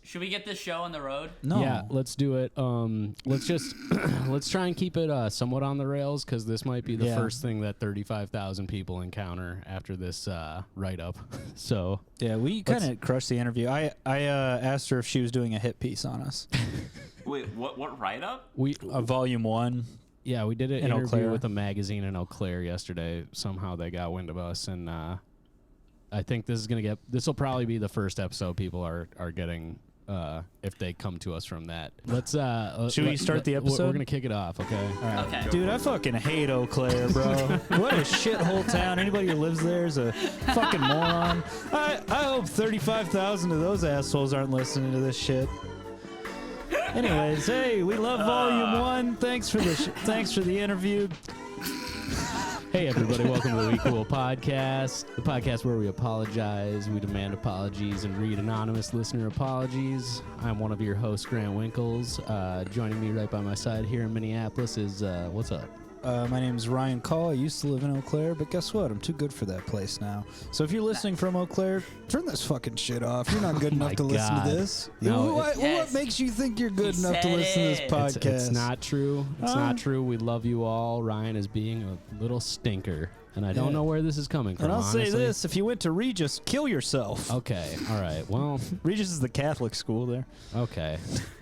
Should we get this show on the road? No. Yeah, let's do it. Let's try and keep it somewhat on the rails, because this might be the first thing that 35,000 people encounter after this write-up. So yeah, we kind of crushed the interview. I asked her if she was doing a hit piece on us. Wait, what write-up? Volume 1. Yeah, we did an in Eau interview Claire. with a magazine in Eau Claire yesterday. Somehow they got wind of us, and I think this will probably be the first episode people are getting. If they come to us from that. Let's should we start the episode? We're gonna kick it off, okay? All right. Okay. Dude, I fucking hate Eau Claire, bro. What a shithole town. Anybody who lives there is a fucking moron. I hope 35,000 of those assholes aren't listening to this shit. Anyways, hey, we love Volume 1. Thanks for the interview. Hey everybody, welcome to the We Cool Podcast, the podcast where we apologize, we demand apologies, and read anonymous listener apologies. I'm one of your hosts, Grant Winkles. Joining me right by my side here in Minneapolis is, what's up? My name is Ryan Call. I used to live in Eau Claire, but guess what? I'm too good for that place now. So if you're listening from Eau Claire, turn this fucking shit off. You're not good enough to listen to this. No, what makes you think you're good enough to listen to this podcast? It's not true. It's not true. We love you all. Ryan is being a little stinker, and I don't know where this is coming from. And I'll honestly. say this: if you went to Regis, kill yourself. Okay. All right. Well, Regis is the Catholic school there. okay.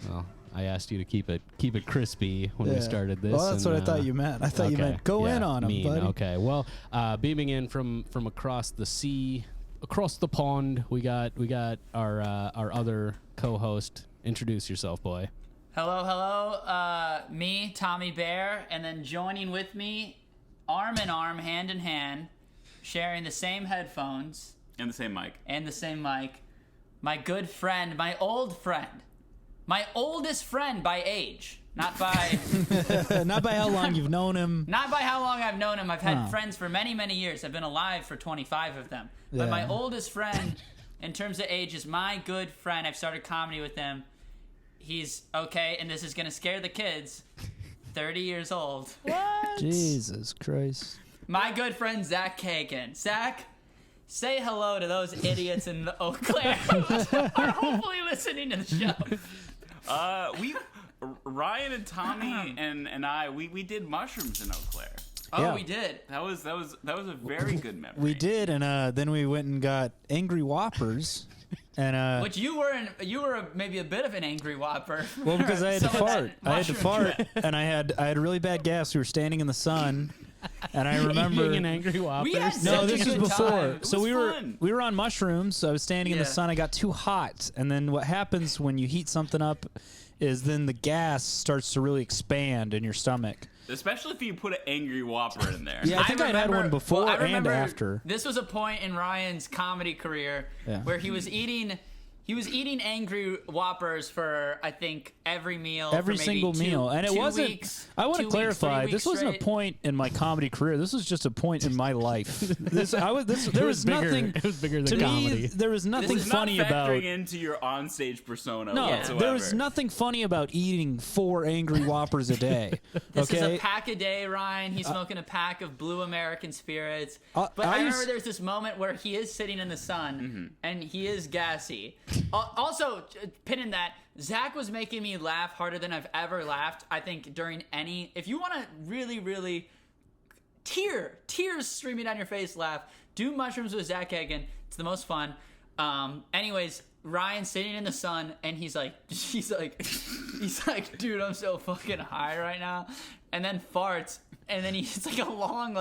Well, I asked you to keep it crispy when we started this. Well, that's what I thought you meant. I thought you meant go in on him, buddy. Okay. Well, beaming in from across the sea, across the pond, we got our other co-host. Introduce yourself, boy. Hello. Me, Tommy Bear, and then joining with me, arm in arm, hand in hand, sharing the same headphones And the same mic. my good friend, my old friend. My oldest friend by age, not by Not by how long you've known him. not by how long I've known him. I've had friends for many, many years. I've been alive for 25 of them. But my oldest friend, in terms of age, is my good friend. I've started comedy with him. He's okay, and this is gonna scare the kids. 30 years old. What? Jesus Christ. My good friend Zach Kagan. Zach, say hello to those idiots in the Eau Claire who are hopefully listening to the show. Ryan and Tommy and I, we did mushrooms in Eau Claire. Oh, Yeah. we did. That was a very good memory. We did, and then we went and got Angry Whoppers. And But you were maybe a bit of an angry Whopper. well, because I had to Some of fart. that mushroom trip. And I had really bad gas. We were standing in the sun, and I remember. Eating an angry Whopper. We had No, such this a was good before. time. So was we fun. were on mushrooms. So I was standing in the Yeah. sun. I got too hot, and then what happens when you heat something up is then the gas starts to really expand in your stomach. Especially if you put an angry Whopper in there. Yeah, I think I'd had one before I and remember after. This was a point in Ryan's comedy career where he was eating angry Whoppers for, I think, every meal. Every for maybe single meal, and it wasn't. Weeks, I want to 2 weeks, clarify. 3 This weeks wasn't a straight. point in my comedy career. This was just a point in my life. There was bigger. nothing. It was bigger than To comedy. me, there was nothing It's funny not about. factoring into your onstage persona No, whatsoever. there was nothing funny about eating 4 angry Whoppers a day. This is Okay, a pack a day, Ryan. He's smoking a pack of Blue American Spirits. But I I used- remember there's this moment where he is sitting in the sun and he is gassy. Also, pinning that, Zach was making me laugh harder than I've ever laughed. I think during any, if you want to really, really tears streaming down your face laugh, do mushrooms with Zach Kagan. It's the most fun. Anyways, Ryan's sitting in the sun and he's like, dude, I'm so fucking high right now. And then farts, and then it's like a long,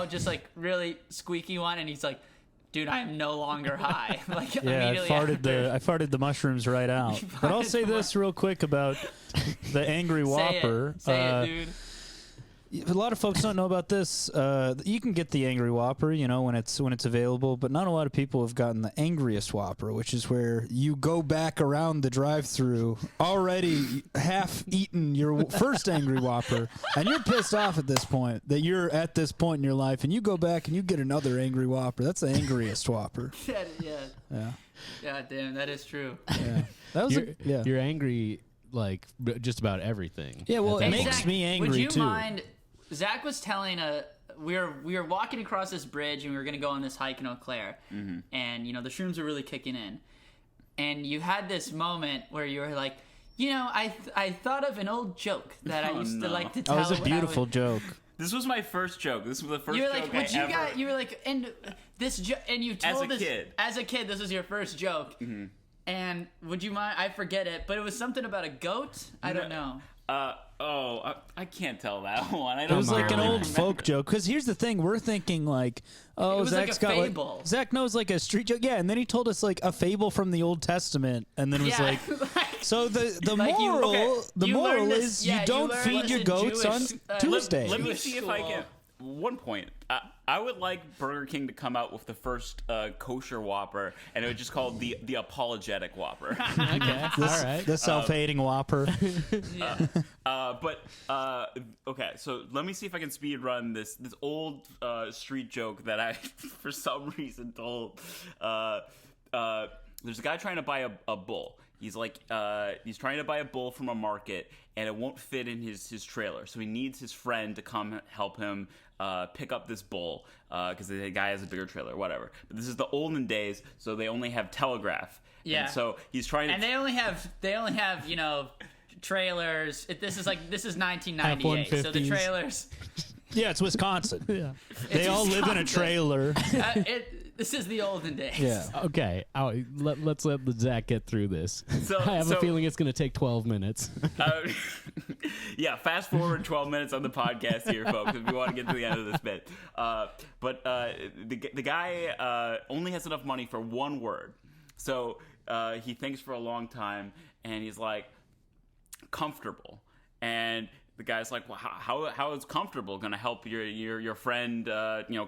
just like really squeaky one. And he's like, dude, I am no longer high. Like yeah, I immediately farted the mushrooms right out. But I'll say this real quick about the angry Whopper. Say it, dude. A lot of folks don't know about this. You can get the Angry Whopper, when it's available, but not a lot of people have gotten the Angriest Whopper, which is where you go back around the drive-thru already half eaten your first Angry Whopper, and you're pissed off at this point that you're at this point in your life, and you go back and you get another Angry Whopper. That's the Angriest Whopper. Yeah. God damn, that is true. Yeah, that was You're angry like just about everything. Yeah, well, at that it makes point. me angry would you too. mind? Zach was telling we were walking across this bridge, and we were gonna go on this hike in Eau Claire, and the shrooms were really kicking in, and you had this moment where you were like, I thought of an old joke that I used to like to tell. That was a beautiful joke. This was my first joke. This was the first You were joke like, I ever... you were like, and you told as a kid, this was your first joke. Mm-hmm. And would you mind? I forget it, but it was something about a goat. I don't know. I can't tell that one. It was like an old folk joke. Because here's the thing: we're thinking like, oh, Zach's got fable. Zach knows like a street joke. Yeah, and then he told us like a fable from the Old Testament, and then was like, so the moral is you don't feed your goats on Tuesday. Let me see if I can. One point, I would like Burger King to come out with the first kosher Whopper, and it would just called the Apologetic Whopper. Okay, all right. The self-hating Whopper. Okay, so let me see if I can speed run this old street joke that I, for some reason, told. There's a guy trying to buy a bull. He's like, he's trying to buy a bull from a market, and it won't fit in his trailer. So he needs his friend to come help him pick up this bull because the guy has a bigger trailer, whatever. But this is the olden days, so they only have telegraph. Yeah. And so he's trying to. And they only have trailers. This is 1998, so the trailers. Yeah, it's Wisconsin. Yeah. They all live in a trailer. This is the olden days. Yeah. Okay, let's let Zach get through this. I have a feeling it's going to take 12 minutes. Yeah, fast forward 12 minutes on the podcast here, folks, if you want to get to the end of this bit. But the guy only has enough money for one word. So he thinks for a long time, and he's like, comfortable. And the guy's like, well, how is comfortable going to help your friend,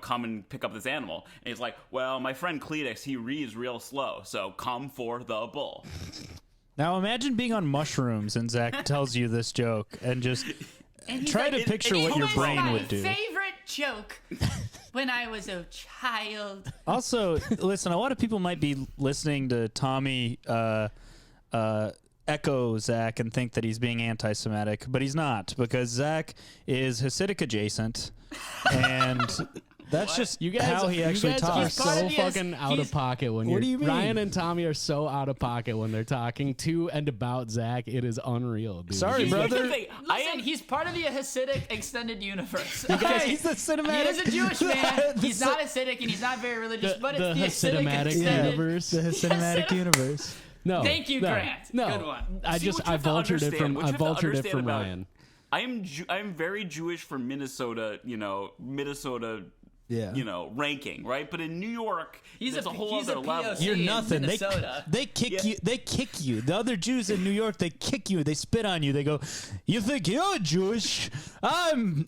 come and pick up this animal? And he's like, well, my friend Cletus, he reads real slow, so come for the bull. Now imagine being on mushrooms and Zach tells you this joke and just try to picture what your brain would do. My favorite joke when I was a child. Also, listen, a lot of people might be listening to Tommy echo Zach and think that he's being anti-Semitic, but he's not, because Zach is Hasidic adjacent, and that's just how he actually talks. So fucking out of pocket when What do you mean? Ryan and Tommy are so out of pocket when they're talking to and about Zach. It is unreal, dude. Sorry, brother. Listen, he's part of the Hasidic extended universe. Yeah, he's the cinematic. He is a Jewish man. He's not Hasidic and he's not very religious, but it's the Hasidic extended universe. The Hasidic universe. No, thank you, Grant. No, good one. I vultured it from Ryan. I'm very Jewish for Minnesota. Minnesota. Yeah. Ranking, right? But in New York, there's a whole other level. You're nothing. Minnesota. They kick you. They kick you. The other Jews in New York, they kick you. They spit on you. They go, "You think you're Jewish? I'm."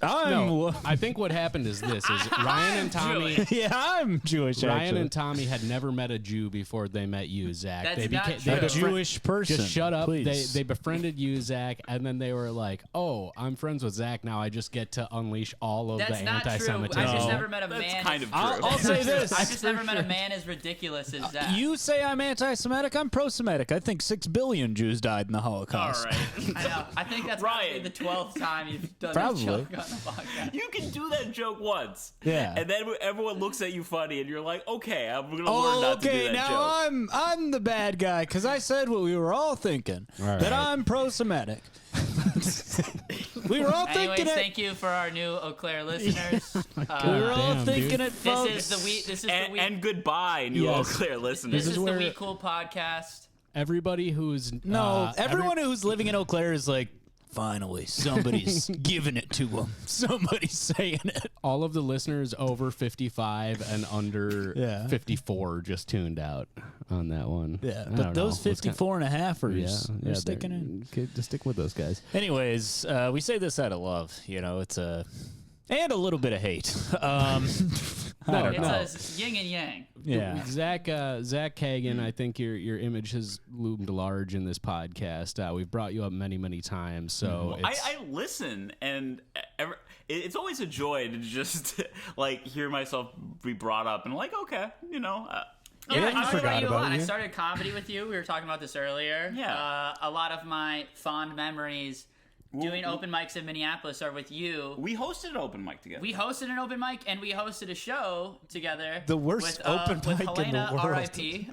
No, I think what happened is this: is Ryan and Tommy. Yeah, I'm Jewish. Ryan actually. and Tommy had never met a Jew before they met you, Zach. That's not they true. A Jewish person. Just shut up. Please. They befriended you, Zach, and then they were like, "Oh, I'm friends with Zach now. I just get to unleash all of That's the not true. anti-Semitism." I just never met a That's man. kind of true. I'll say this. I just never met a man as ridiculous as that. You say I'm anti-Semitic. I'm pro-Semitic. I think 6 billion Jews died in the Holocaust. All right. I know. I think that's Ryan. probably the 12th time you've done Probably. this joke on the podcast. You can do that joke once. Yeah. And then everyone looks at you funny, and you're like, okay, I'm going to learn not to do that now joke. I'm the bad guy because I said what we were all thinking, All that right. I'm pro-Semitic. We were all Anyways, thinking it. thank you for our new Eau Claire listeners. We were all Damn, thinking dude. it, folks. This is the week. And goodbye, new Eau Yes. Claire listeners. This is the where- We Cool podcast. Everybody who's No, everyone who's living in Eau Claire is like, finally, somebody's giving it to them. Somebody's saying it. all of the listeners over 55 and under Yeah. 54 just tuned out on that one. Yeah, I but don't those know. What's 54 and a halfers, they're they're sticking in. Just stick with those guys. Anyways, we say this out of love. It's and a little bit of hate. I don't It's know. a yin and yang. Yeah. Zach Kagan, I think your image has loomed large in this podcast. We've brought you up many, many times. So it's, I listen, and it's always a joy to just hear myself be brought up, and okay, I forgot you about on. I you. started comedy with you. We were talking about this earlier. Yeah. A lot of my fond memories doing open mics in Minneapolis are with you. We hosted an open mic together. We hosted an open mic, and we hosted a show together. The worst open with mic in the Helena, world. R.I.P.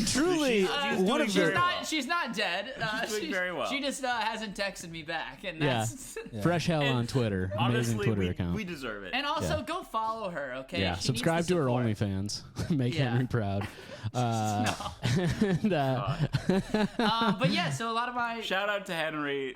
Truly, one of the. She's not dead. She's doing very well. She just hasn't texted me back, and that's. Fresh hell on Twitter. Amazing Honestly, Twitter account. we deserve it. And also, go follow her, okay? Yeah, She subscribe needs to the her support. OnlyFans. Make Henry proud. And, But yeah, so a lot of my Shout out to Henry.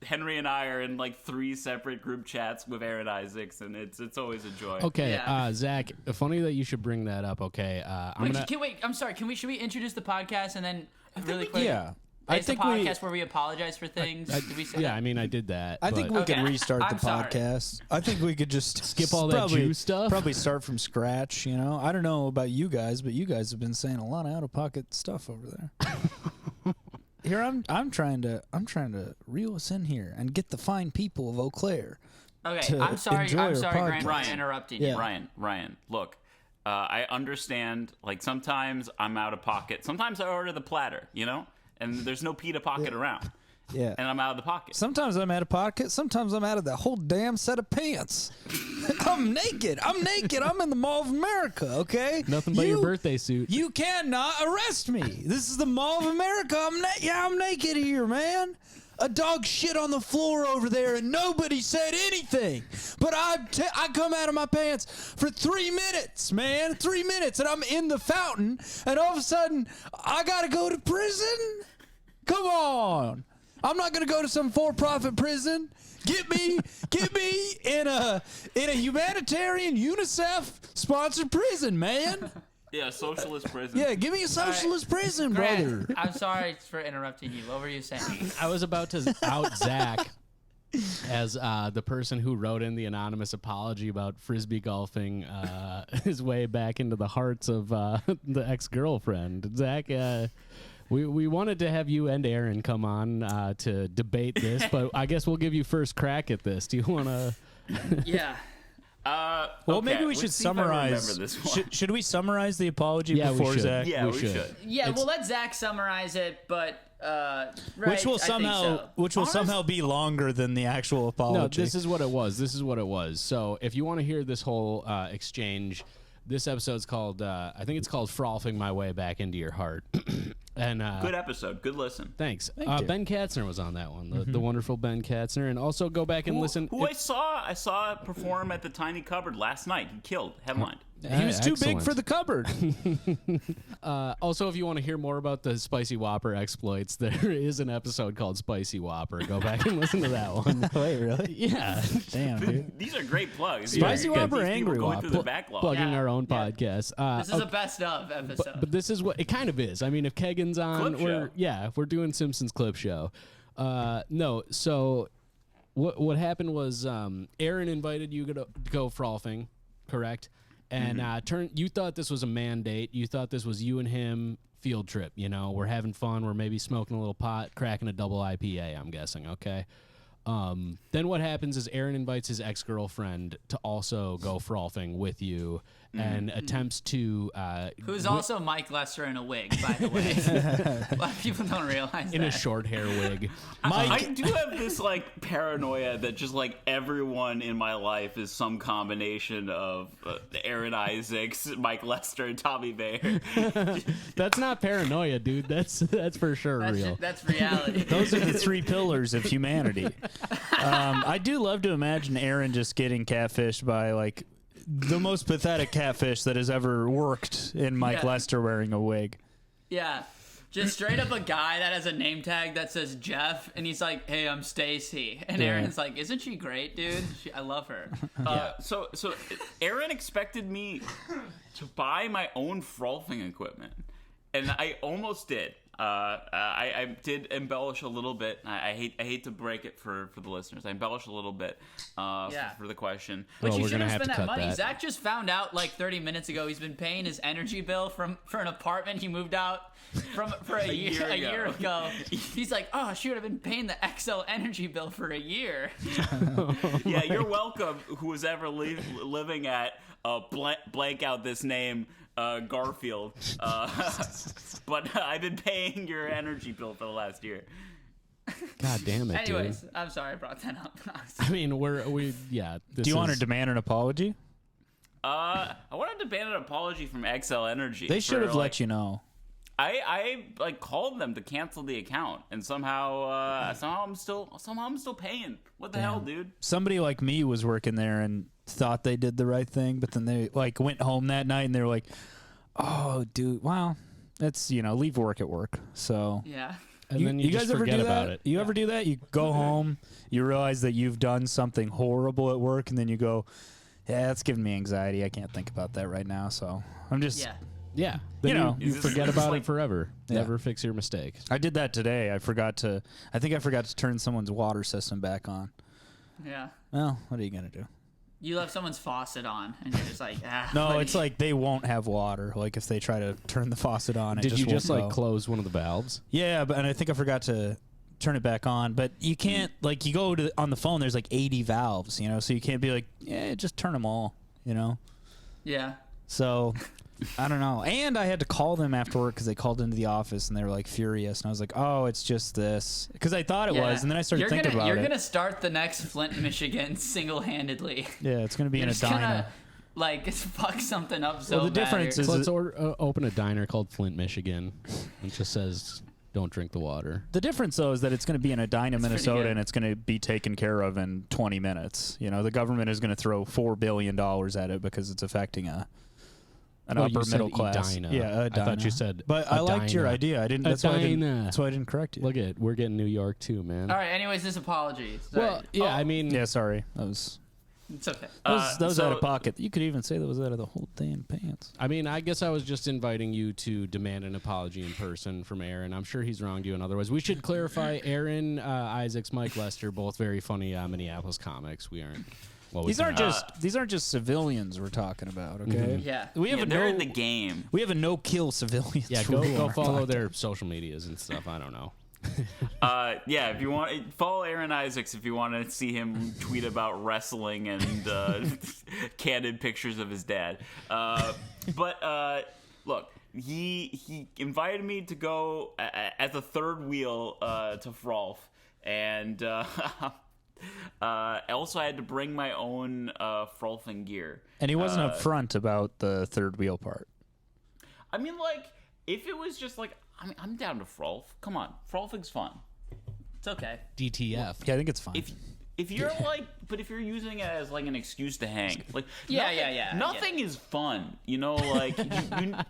Henry and I are in like 3 separate group chats with Aaron Isaacs, and it's always a joy. okay, Yeah. Zach, funny that you should bring that up. Okay, I'm sorry. Should we introduce the podcast and then really quick? Yeah. It's the podcast where we apologize for things. Did we say yeah, that? I mean, I did that. I think we but- could Okay. restart I'm the sorry. podcast. I think we could just Skip all that probably- Jew stuff? Probably start from scratch. You know, I don't know about you guys, but you guys have been saying a lot of out of pocket stuff over there. Here I'm trying to reel us in here and get the fine people of Eau Claire. Okay, to I'm sorry. enjoy I'm our sorry, Grant, podcast. for interrupting Yeah. you. Ryan, look. I understand. Like sometimes I'm out of pocket. Sometimes I order the platter, you know, and there's no pita pocket around, Yeah. and I'm out of the pocket. Sometimes I'm out of pocket. Sometimes I'm out of the whole damn set of pants. I'm naked. I'm in the Mall of America, okay? Nothing but your birthday suit. You cannot arrest me. This is the Mall of America. I'm naked here, man. A dog shit on the floor over there and nobody said anything. But I come out of my pants for 3 minutes, man. 3 minutes, and I'm in the fountain, and all of a sudden, I gotta go to prison? Come on. I'm not gonna go to some for-profit prison. Get me in a humanitarian UNICEF-sponsored prison, man. Yeah, socialist prison. Yeah, give me a socialist prison, brother. Grant, I'm sorry for interrupting you. What were you saying? I was about to out Zach as the person who wrote in the anonymous apology about frisbee golfing his way back into the hearts of the ex-girlfriend. Zach, we wanted to have you and Aaron come on to debate this, but I guess we'll give you first crack at this. Do you want to? Yeah. Well, Okay, maybe we let's should see if I remember summarize. this one. Should we summarize the apology Yeah, we before should. Zach? Yeah, we should. Yeah, It's- we'll let Zach summarize it, but right, Which will I think so. somehow be longer than the actual apology. No, this is what it was. So if you want to hear this whole exchange, this episode's called, I think it's called Frothing My Way Back Into Your Heart. And Good episode. Good listen. thanks. you. Ben Katzner was on that one, the wonderful Ben Katzner. And also go back and listen. Who I saw perform at the Tiny Cupboard last night. He killed. Headlined. He was too big Excellent. for the cupboard. Also, if you want to hear more about the Spicy Whopper exploits, there is an episode called Spicy Whopper. Go back and listen to that one. Wait, really? Yeah. Damn, dude. These are great plugs. Spicy Because Whopper, these people Angry going Whopper. through the backlog. Plugging Yeah. our own Yeah. podcast. This is a best of episode. But this is what it kind of is. I mean, if Kagan's on, Clip show. we're doing Simpsons clip show. No, so what happened was Aaron invited you to go frothing, correct? And you thought this was a mandate. You thought this was you and him field trip. You know, we're having fun. We're maybe smoking a little pot, cracking a double IPA. I'm guessing. Okay. Then what happens is Aaron invites his ex-girlfriend to also go frothing with you and attempts to Who's also Mike Lester in a wig, by the way. A lot of people don't realize in that. a short hair wig. I do have this like paranoia that just like everyone in my life is some combination of Aaron Isaacs, Mike Lester, and Tommy Bayer. That's not paranoia, dude. That's for sure real. That's reality. Those are the 3 pillars of humanity. I do love to imagine Aaron just getting catfished by like the most pathetic catfish that has ever worked in Mike Yeah. Lester wearing a wig. Yeah. Just straight up a guy that has a name tag that says Jeff, and he's like, "Hey, I'm Stacy," and Yeah. Aaron's like, "Isn't she great, dude? I love her." So Aaron expected me to buy my own frothing equipment, and I almost did. I did embellish a little bit. I hate to break it for the listeners. I embellished a little bit for the question. But Well, you we're shouldn't gonna have have spent to that cut money. that. Zach just found out like 30 minutes ago he's been paying his energy bill for an apartment he moved out for a year ago. He's like, "Oh, shoot, I've been paying the XL energy bill for a year." Yeah, you're welcome. Who was ever living at blank out this name, Garfield. But I've been paying your energy bill for the last year. God damn it, Anyways, dude. I'm sorry I brought that up. I mean, yeah. Do you want to demand an apology? I wanted to demand an apology from XL Energy. They should have let you know. I called them to cancel the account, and somehow I'm still paying. What the hell, dude? Somebody like me was working there and thought they did the right thing, but then they like went home that night and they were like, "Oh, dude, wow, that's leave work at work." So Yeah. And then you just guys ever forget do about that? it. You ever do that? You go home, you realize that you've done something horrible at work, and then you go, "Yeah, that's giving me anxiety. I can't think about that right now." So I'm just. Yeah. Yeah. Then you Is forget this about like- it forever. Yeah. Never fix your mistake. I did that today. I think I forgot to turn someone's water system back on. Yeah. Well, what are you gonna do? You left someone's faucet on, and you're just like, No, buddy. it's like they won't have water. Like if they try to turn the faucet on, it Did you won't just like go. close one of the valves? Yeah, and I think I forgot to turn it back on. But you can't you go on the phone. There's like 80 valves, so you can't be like, yeah, just turn them all, Yeah. So I don't know. And I had to call them after work because they called into the office and they were like furious. And I was like, oh, it's just this, because I thought it was, and then I started thinking about it. You're gonna start the next Flint, Michigan, single-handedly. Yeah, it's gonna be in a Just gonna, diner. like fuck something up so Well, the bad difference here. is- So let's open a diner called Flint, Michigan. It just says, "Don't drink the water." The difference, though, is that it's going to be in Edina, pretty Minnesota, good. and it's going to be taken care of in 20 minutes. The government is going to throw $4 billion at it because it's affecting an Oh, upper you said middle class. Edina. Yeah, I thought you said But I liked your Edina. idea. I didn't. That's why Edina. that's why I didn't correct you. Look at we're getting New York too, man. All right. Anyways, this apology. Sorry. Well, yeah, I mean, Yeah, sorry. That was it's okay. that was so- out of pocket. You could even say that was out of the whole damn pants. I mean, I guess I was just inviting you to demand an apology in person from Aaron. I'm sure he's wronged you in other ways. We should clarify, Aaron Isaacs, Mike Lester, both very funny Minneapolis comics. We aren't. Well, These aren't just civilians we're talking about. Okay. Yeah. We have they're a in the game. we have a no-kill civilians. Yeah, rule on go our follow podcast. their social medias and stuff. I don't know. Yeah, if you want, follow Aaron Isaacs if you want to see him tweet about wrestling and candid pictures of his dad. But look, he invited me to go as a third wheel to Frolf, and I also had to bring my own Frolfing gear. And he wasn't upfront about the third wheel part. I mean, like, if it was just like, I'm down to Frolf. Come on, Frolfing's fun. It's okay. DTF. Yeah, I think it's fine. If you're but if you're using it as like an excuse to hang, like Yeah. nothing is fun, like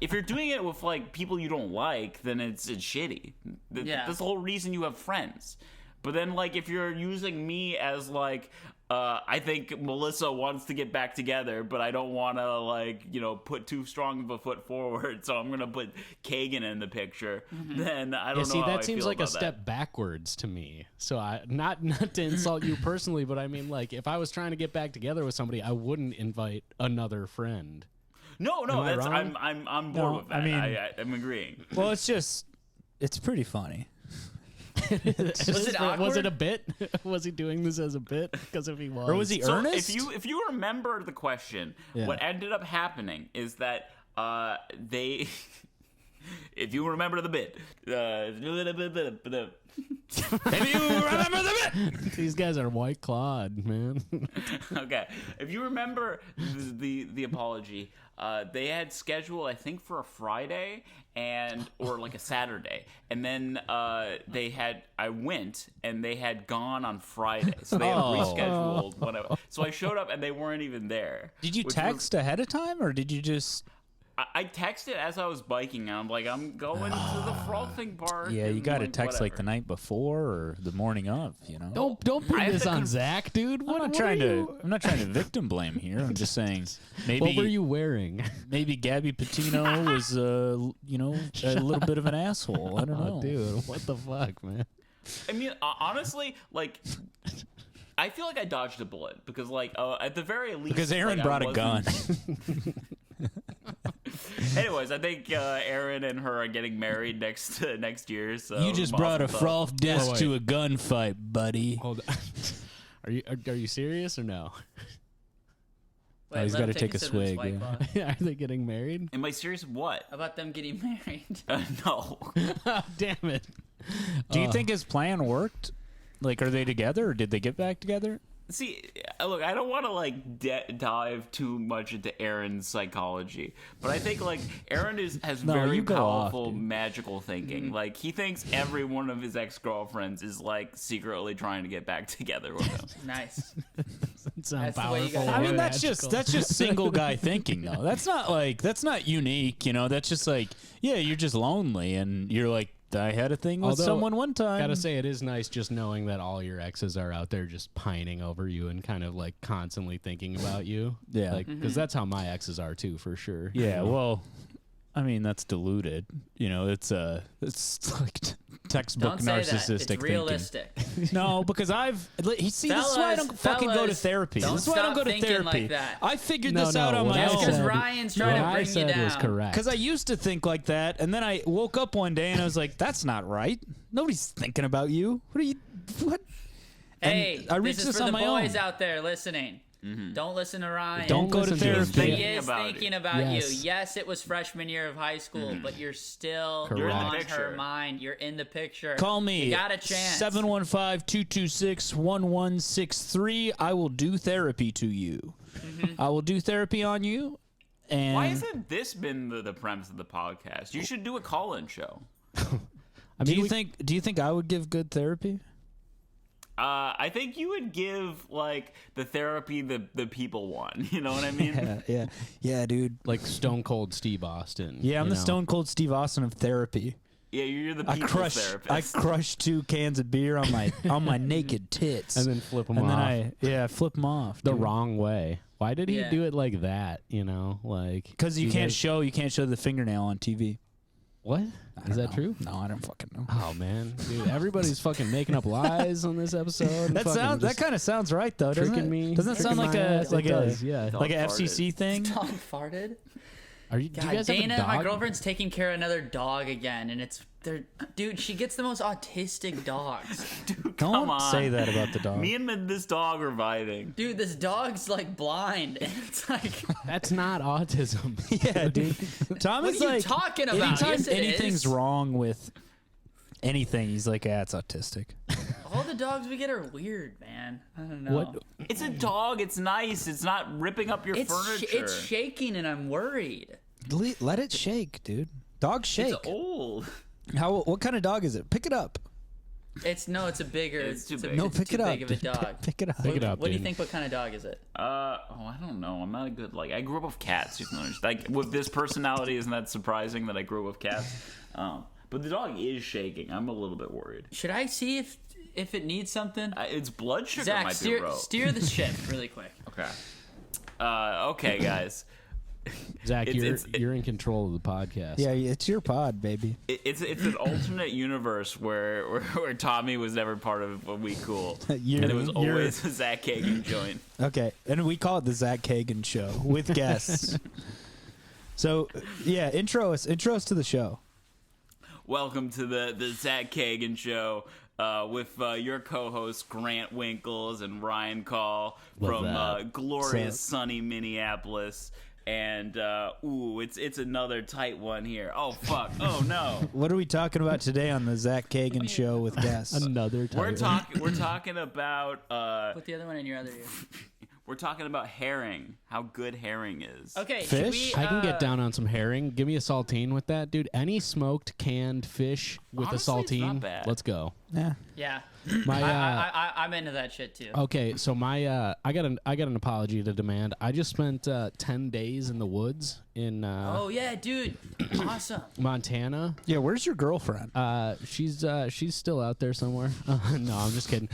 if you're doing it with like people you don't like, then it's shitty. Yeah. That's the whole reason you have friends. But then like if you're using me as like I think Melissa wants to get back together, but I don't want to put too strong of a foot forward, so I'm gonna put Kagan in the picture. Then I don't know. See, how that I seems feel like a about step that. backwards to me. So not to insult you personally, but I mean, like, if I was trying to get back together with somebody, I wouldn't invite another friend. No, Am I that's wrong? I'm on board No, with that. I mean- I'm agreeing. Well, it's pretty funny. Was it awkward? Was it a bit? Was he doing this as a bit? Because if he was, Or was he So earnest? if you remember the question, Yeah. what ended up happening is that they, if you remember the bit, Maybe you remember the bit. These guys are white clawed, man. okay, if you remember the apology, they had scheduled I think for a Friday or like a Saturday, and then I went and they had gone on Friday, so they had rescheduled whatever. So I showed up and they weren't even there. Did you which was- text ahead of time, or did you just? I texted as I was biking, and I'm like, I'm going to the Frolfing Park. Yeah, you and, got to like, text like the whatever. night before or the morning of. Don't put I have this to on con- Zach, dude. I'm not trying to. I'm not trying to victim blame here. I'm just saying maybe. What were you wearing? Maybe Gabby Patino was, a little bit of an asshole. I don't know, Oh, dude, what the fuck, man? I mean, honestly, like, I feel like I dodged a bullet because, like, at the very least, Because Aaron like, brought I a gun. Anyways, I think Aaron and her are getting married next year. So You just brought a Mazel tov. Frolf disc wait. to a gunfight, buddy. Hold on. Are you serious or no? Wait, he's let got him to take a sip of his swig. White Yeah. Claw. Are they getting married? Am I serious? What? About them getting married. No. Damn it. Do you think his plan worked? Like, are they together or did they get back together? See, look, I don't want to like dive too much into Aaron's psychology, but I think like Aaron has No, very you go off, powerful dude. magical thinking. Like he thinks every one of his ex-girlfriends is like secretly trying to get back together with him. Nice. Sound That's the way you powerful. gotta I do mean, it. that's just single guy thinking, though. That's not unique, you know. That's just like, yeah, you're just lonely, and you're like, I had a thing with Although, someone one time. Gotta say, it is nice just knowing that all your exes are out there just pining over you and kind of like constantly thinking about you. Yeah. Like, because that's how my exes are too, for sure. Yeah, well, I mean, that's diluted. You know, it's like textbook Don't say that. narcissistic It's thinking. realistic. No, because see, this is why I don't fucking go to Fellas, therapy. don't This is why I don't stop go to thinking therapy. like that. I figured No, this no, out on what my I That's own. because said- Ryan's what trying to I bring you said down. was correct. Because I used to think like that, and then I woke up one day and I was like, "That's not right. Nobody's thinking about you. What are you? What?" Hey, And I reached this is this for on the my boys own. out there listening. Don't listen to Ryan. Don't go to listen to him. therapy. He Thinking is about thinking it. about Yes. you. Yes, it was freshman year of high school, but you're still You're in the on her picture. mind. You're in the picture. Call me. You got a chance. 715-226-1163. I will do therapy to you. I will do therapy on you. And Why hasn't this been the premise of the podcast? You should do a call-in show. I do mean, you think I would give good therapy? I think you would give like the therapy the people want. You know what I mean? Yeah, dude. like Stone Cold Steve Austin. Yeah, I'm you the know? Stone Cold Steve Austin of therapy. Yeah, you're the I people's crush therapist. 2 cans of beer on my naked tits, And then flip them and off then I flip them off the dude. wrong way. Why did he Yeah. do it like that? You know, like Because you can't guys- show the fingernail on TV. What is that true? No, I don't fucking know. Oh man, dude, everybody's fucking making up lies on this episode. That kind of sounds right though, doesn't tricking it? me. Doesn't it sound like a It does, yeah. like a Dog FCC thing? Dog farted. Are you? Do you God, guys Dana, have a dog? my girlfriend's taking care of another dog again, and dude, she gets the most autistic dogs. Don't Come on. say that about the dog. Me and this dog are vibing. Dude, this dog's like blind, and it's like, That's not autism. Yeah, dude. Tom what is are you like talking about? anytime Yes, it anything's is. wrong with anything, he's like, it's autistic. All the dogs we get are weird, man. I don't know. What? It's a dog. It's nice. It's not ripping up your furniture. It's shaking, and I'm worried. Let it shake, dude. Dogs shake. It's old. What kind of dog is it? Pick it up. It's a bigger. It's too big. it's No, pick too it up. big of a dude. dog. Pick it up. Pick it up, What do you dude. think? What kind of dog is it? I don't know. I'm not a good I grew up with cats. Like with this personality, isn't that surprising that I grew up with cats? But the dog is shaking. I'm a little bit worried. Should I see if it needs something? Its blood sugar Zach, might be low. steer the ship really quick. Okay. Okay, guys. Zach, It's- you're in control of the podcast. Yeah, it's your pod, baby. It's an alternate universe where Tommy was never part of a We Cool, and it was always a Zach Kagan joint. Okay, and we call it the Zach Kagan Show with guests. So, yeah, intro us to the show. Welcome to the Zach Kagan Show with your co-hosts Grant Winkles and Ryan Call Love from that. glorious sunny Minneapolis. And it's another tight one here. Oh fuck! Oh no! What are we talking about today on the Zach Kagan Show with guests? Another time. We're talking about Put the other one in your other ear. we're talking about herring. How good herring is. Okay, Fish? should we, I can get down on some herring. Give me a saltine with that, dude. Any smoked canned fish with Honestly, a it's not saltine. bad. Let's go. Yeah. Yeah, My I'm into that shit too. okay, so my I got an apology to demand. I just spent 10 days in the woods in Oh yeah, dude, awesome. Montana. Yeah, where's your girlfriend? She's still out there somewhere. No, I'm just kidding.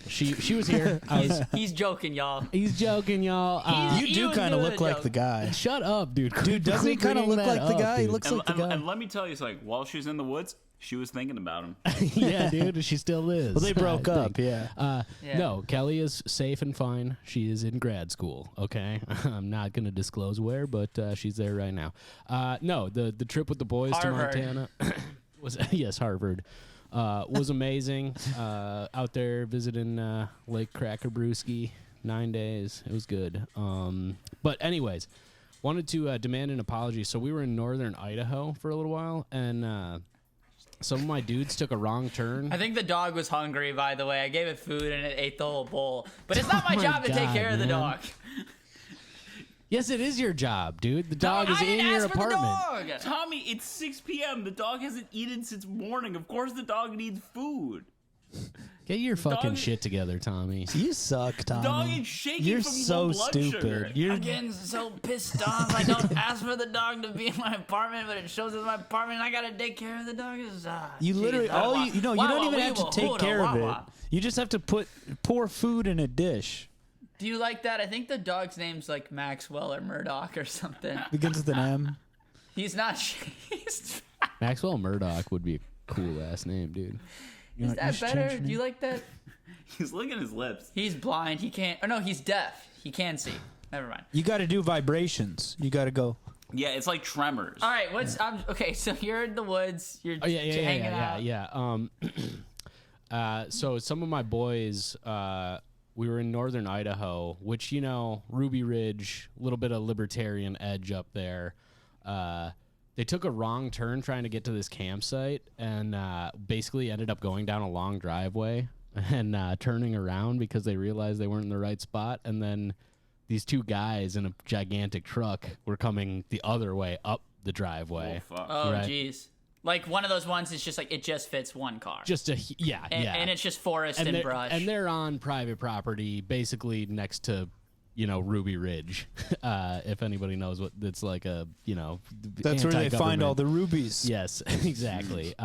She was here. He's joking, y'all. He's joking, y'all. You do was kind of doing look a like joke. the guy. Shut up, dude. Dude, doesn't he kind of look like the guy? He looks And, like the guy. and let me tell you something. While she was in the woods, she was thinking about him. Yeah, dude. She still is. Well, they broke I up, think. yeah. Yeah. No, Kelly is safe and fine. She is in grad school. Okay, I'm not going to disclose where, but she's there right now. No, the trip with the boys Harvard. to Montana was yes, Harvard. Was amazing. Out there visiting Lake Crackerbrewski. 9 days. It was good. But anyways, wanted to demand an apology. So we were in northern Idaho for a little while, and some of my dudes took a wrong turn. I think the dog was hungry, by the way. I gave it food and it ate the whole bowl. But it's not my job to take care of the dog. Yes, it is your job, dude. The dog is in your apartment. Tommy, it's 6 p.m. The dog hasn't eaten since morning. Of course the dog needs food. Get your fucking shit together, Tommy. You suck, Tommy. The dog is shaking You're from so low blood stupid. sugar. You're I'm getting so pissed off. I don't ask for the dog to be in my apartment, but it shows it's my apartment and I gotta take care of the dog. you literally you don't even have to take care of it. You just have to pour food in a dish. Do you like that? I think the dog's name's like Maxwell or Murdoch or something. Begins with an M. He's not. He's, Maxwell Murdoch would be a cool ass name, dude. is that better? Do you like that? He's licking his lips. He's blind. He can't. Oh no, he's deaf. He can see. Never mind. You got to do vibrations. You got to go. Yeah, it's like Tremors. All right. Okay? So you're in the woods. You're hanging out. So some of my boys, we were in northern Idaho, which, Ruby Ridge, a little bit of libertarian edge up there. They took a wrong turn trying to get to this campsite and basically ended up going down a long driveway and turning around because they realized they weren't in the right spot. And then these two guys in a gigantic truck were coming the other way up the driveway. Oh, fuck. Oh, jeez. Like one of those ones is just like it just fits one car. And it's just forest and brush. And they're on private property, basically next to, Ruby Ridge. If anybody knows what it's like, that's where they find all the rubies. Yes, exactly.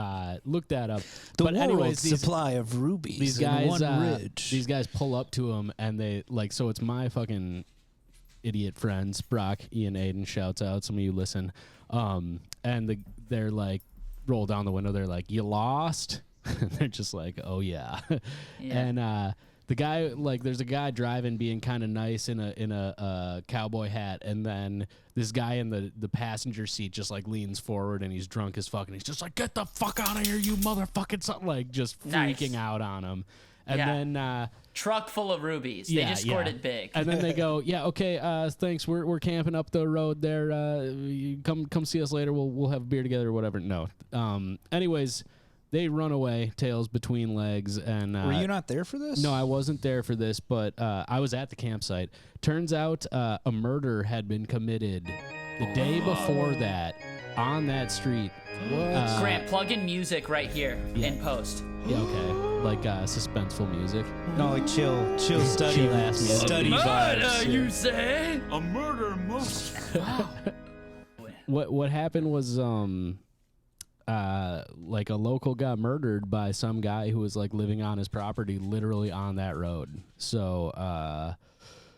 Look that up. But anyways, supply of rubies. These guys, in one ridge. These guys pull up to them, and they so it's my fucking idiot friends, Brock, Ian, Aiden. Shouts out, some of you listen. And they're like, roll down the window. They're like, "You lost?" And they're just like, "Oh yeah." And the guy, there's a guy driving, being kind of nice in a cowboy hat, and then this guy in the passenger seat just leans forward, and he's drunk as fuck, and he's just like, "Get the fuck out of here, you motherfucking something!" Just freaking out on him. And then truck full of rubies. They just scored it big. And then they go, "Yeah, okay, thanks. We're camping up the road there. You come see us later. We'll have a beer together or whatever." No. Anyways, they run away, tails between legs. And were you not there for this? No, I wasn't there for this, but I was at the campsite. Turns out a murder had been committed the day before that on that street. What? Grant, plug in music right here in post. Yeah, okay. Suspenseful music. No, chill study. Chill ass music. Study vibes. You say? A murder most. Wow. What happened was a local got murdered by some guy who was living on his property, literally on that road. So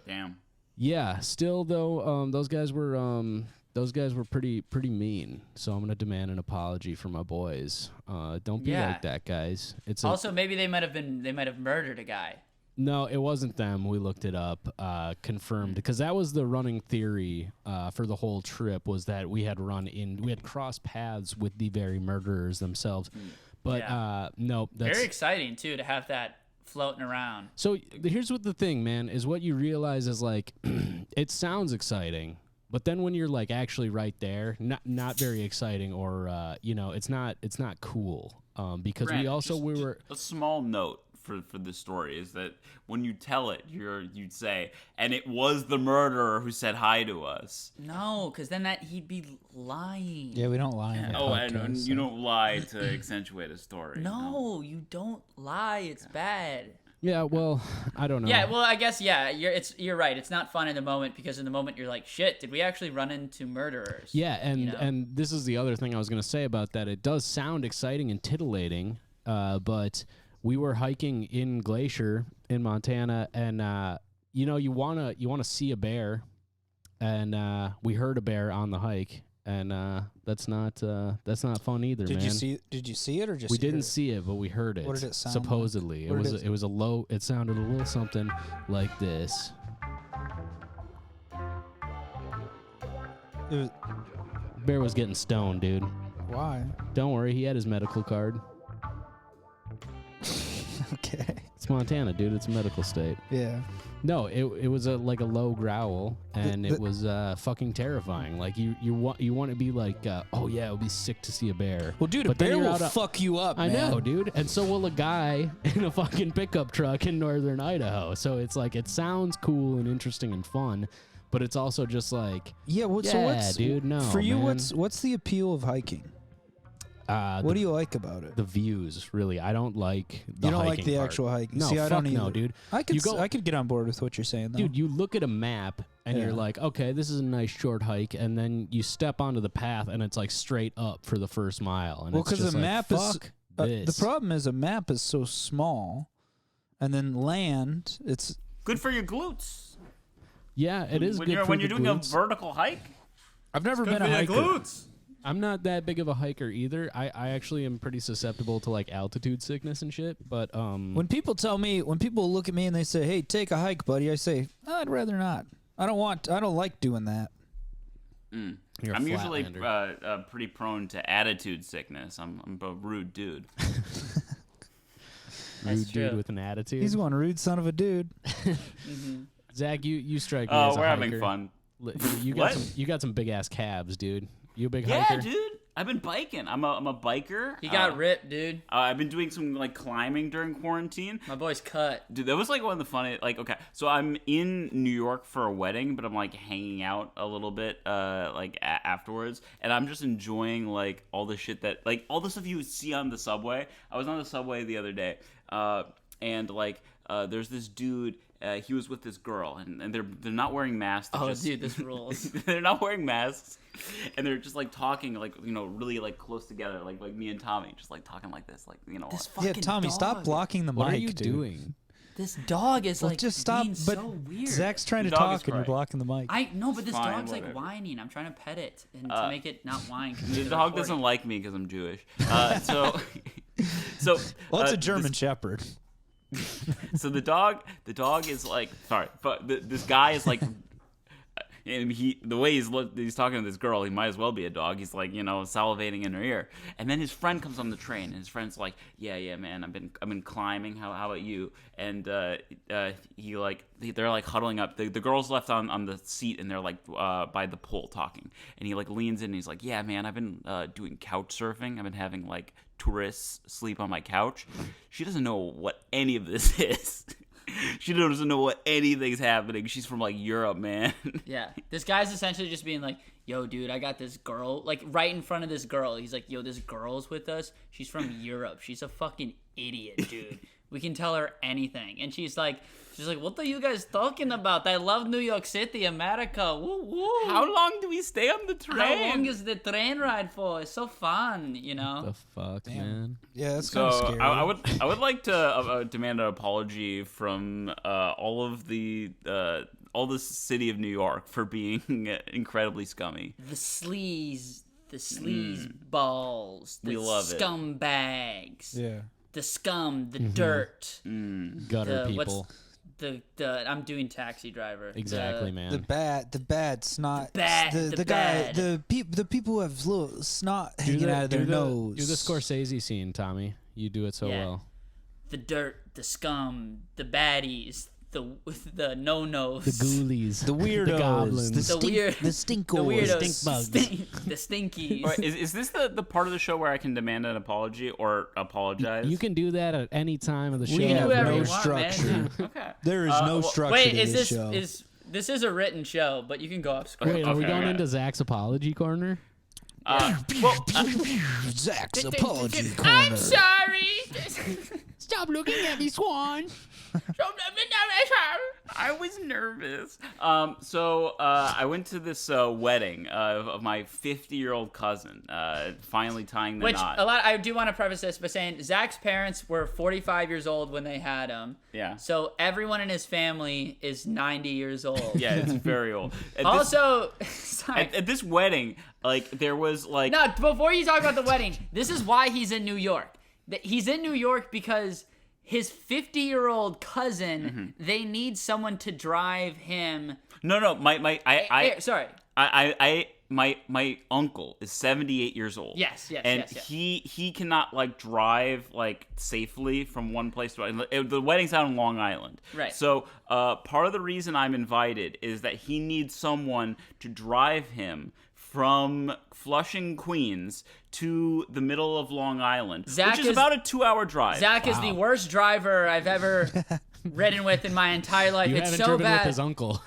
Damn. Yeah, still though, those guys were pretty mean. So I'm gonna demand an apology from my boys. Don't be like that, guys. It's also maybe they might have murdered a guy. No, it wasn't them. We looked it up, confirmed, because that was the running theory for the whole trip, was that we had crossed paths with the very murderers themselves. But no, that's very exciting too to have that floating around. So here's what the thing, man, is what you realize is it sounds exciting, but then when you're actually right there, not very exciting, or it's not cool. Because Grant, we were a small note for the story is that when you tell it, you'd say, "And it was the murderer who said hi to us." No, because then he'd be lying. Yeah, we don't lie. And you don't lie to accentuate a story. No, you don't lie. It's bad. Yeah, well, I don't know. Yeah, well, I guess you're right. It's not fun in the moment, because in the moment you're like, "Shit, did we actually run into murderers?" Yeah, and this is the other thing I was going to say about that. It does sound exciting and titillating, but we were hiking in Glacier in Montana, and you wanna see a bear, and we heard a bear on the hike, and that's not fun either. Did man. you see it or just? We didn't see it, but we heard it. What did it sound? Supposedly, like? it sounded a little something like this. Bear was getting stoned, dude. Why? Don't worry, he had his medical card. Okay. It's It's Montana, dude. It's a medical state. Yeah. No, it was like a low growl, and it was fucking terrifying. Like you want to be like, oh yeah, it would be sick to see a bear. Well, dude, a But then bear you're will out fuck you up, I man. know, dude. And so will a guy in a fucking pickup truck in northern Idaho. So it's like, it sounds cool and interesting and fun, but it's also just like, Yeah, so yeah, what's dude, no, for you? man. What's the appeal of hiking? What do you like about it? the views, really? I don't like the You don't like hiking the part. actual hiking. No, See, I fuck don't no, either. dude. I could You go- I could get on board with what you're saying, though. Dude, you look at a map and Yeah. you're like, okay, this is a nice short hike, and then you step onto the path and it's like straight up for the first mile. And well, it's because just the like, map is fuck the this. problem is a map is so small, and then land. It's Good for your glutes. Yeah, it is When good you're for when the you're doing glutes. a vertical hike. I've never Good been for a your hiker. glutes. I'm not that big of a hiker either. I actually am pretty susceptible to like altitude sickness and shit. But When people look at me and they say, "Hey, take a hike, buddy," I say, "I'd rather not. I don't like doing that." you're a I'm usually flatlander. pretty prone to attitude sickness. I'm a rude dude. That's Rude dude true. with an attitude. He's one rude son of a dude. Zach, you strike me Oh, as a we're hiker. having fun. You What? got some big ass calves, dude. You a big Yeah, hiker? dude. I've been biking. I'm a biker. He got ripped, dude. I've been doing some like climbing during quarantine. My boy's cut. Dude, that was like one of the funny. Like, okay, so I'm in New York for a wedding, but I'm like hanging out a little bit, afterwards, and I'm just enjoying like all the shit that, like, all the stuff you see on the subway. I was on the subway the other day, and like, there's this dude. He was with this girl, and they're not wearing masks. They're Oh, just- dude, this rules. they're not wearing masks, and they're just like talking, like, you know, really like close together, like me and Tommy, just like talking like this, like, you know. This Yeah, fucking Tommy, stop dog. blocking the What mic. are you dude. doing? This dog is Well, like just stop. being But so weird. Zach's trying to The dog is talk, and you're crying. blocking the mic. I know, but this Fine, dog's like whatever. whining. I'm trying to pet it and to make it not whine. 'cause The it's dog doesn't recording. like me because I'm Jewish. So Well, it's a this- German Shepherd. So the dog is like, sorry, but this guy is like, and the way he's talking to this girl, he might as well be a dog. He's like, you know, salivating in her ear, and then his friend comes on the train, and his friend's like, yeah, man, I've been climbing. How about you? And they're like huddling up. The girl's left on the seat, and they're like by the pool talking, and he like leans in, and he's like, yeah, man, I've been doing couch surfing. I've been having like tourists sleep on my couch. She doesn't know what any of this is. She doesn't know what anything's happening. She's from like Europe, man. Yeah, this guy's essentially just being like, "Yo, dude, I got this girl." Like right in front of this girl, he's like, "Yo, this girl's with us. She's from Europe. She's a fucking idiot, dude. We can tell her anything." And she's like, "What are you guys talking about? I love New York City, America. Woo woo. How long do we stay on the train? How long is the train ride for? It's so fun, you know." The fuck, man. Yeah, that's So kind of scary. I would like to demand an apology from all the city of New York for being incredibly scummy. The sleaze balls, the We love it. scumbags, Yeah. the scum, the dirt. Gutter The- people. The I'm doing Taxi Driver. Exactly, The- man. The bad snot. The the guy, bad. the people who have little snot hanging out of their nose. Do the Scorsese scene, Tommy. You do it so Yeah. well. The dirt, the scum, the baddies, the no-nos. The ghoulies. The weirdos, The goblins. the weird- the stinkos, the weirdos, stink bugs. the stinkies. Or is this the part of the show where I can demand an apology or apologize? You can do that at any time of the show. We You can do have whatever no you want, man. structure. Okay. There is no structure Wait, to is this this show. this is a written show, but you can go off script. Wait, are we Okay, going okay. into Zach's apology corner? Zach's apology I'm corner. sorry. Stop looking at me, Swan. I was nervous. So I went to this wedding of my 50-year-old cousin. Finally tying the Which knot. I do want to preface this by saying Zach's parents were 45 years old when they had him. Yeah. So everyone in his family is 90 years old. Yeah, it's very old. At Also, this, sorry. at this wedding, like there was like No, before you talk about the wedding, this is why he's in New York. He's in New York because his 50-year-old cousin, they need someone to drive him. no, Sorry. my uncle is 78 years old. Yes. And he cannot like drive like safely from one place to another. The wedding's out on Long Island. Right. So part of the reason I'm invited is that he needs someone to drive him from Flushing, Queens to the middle of Long Island, which is about a 2-hour drive. Zach is the worst driver I've ever ridden with in my entire life. You It's haven't so driven bad. with his uncle.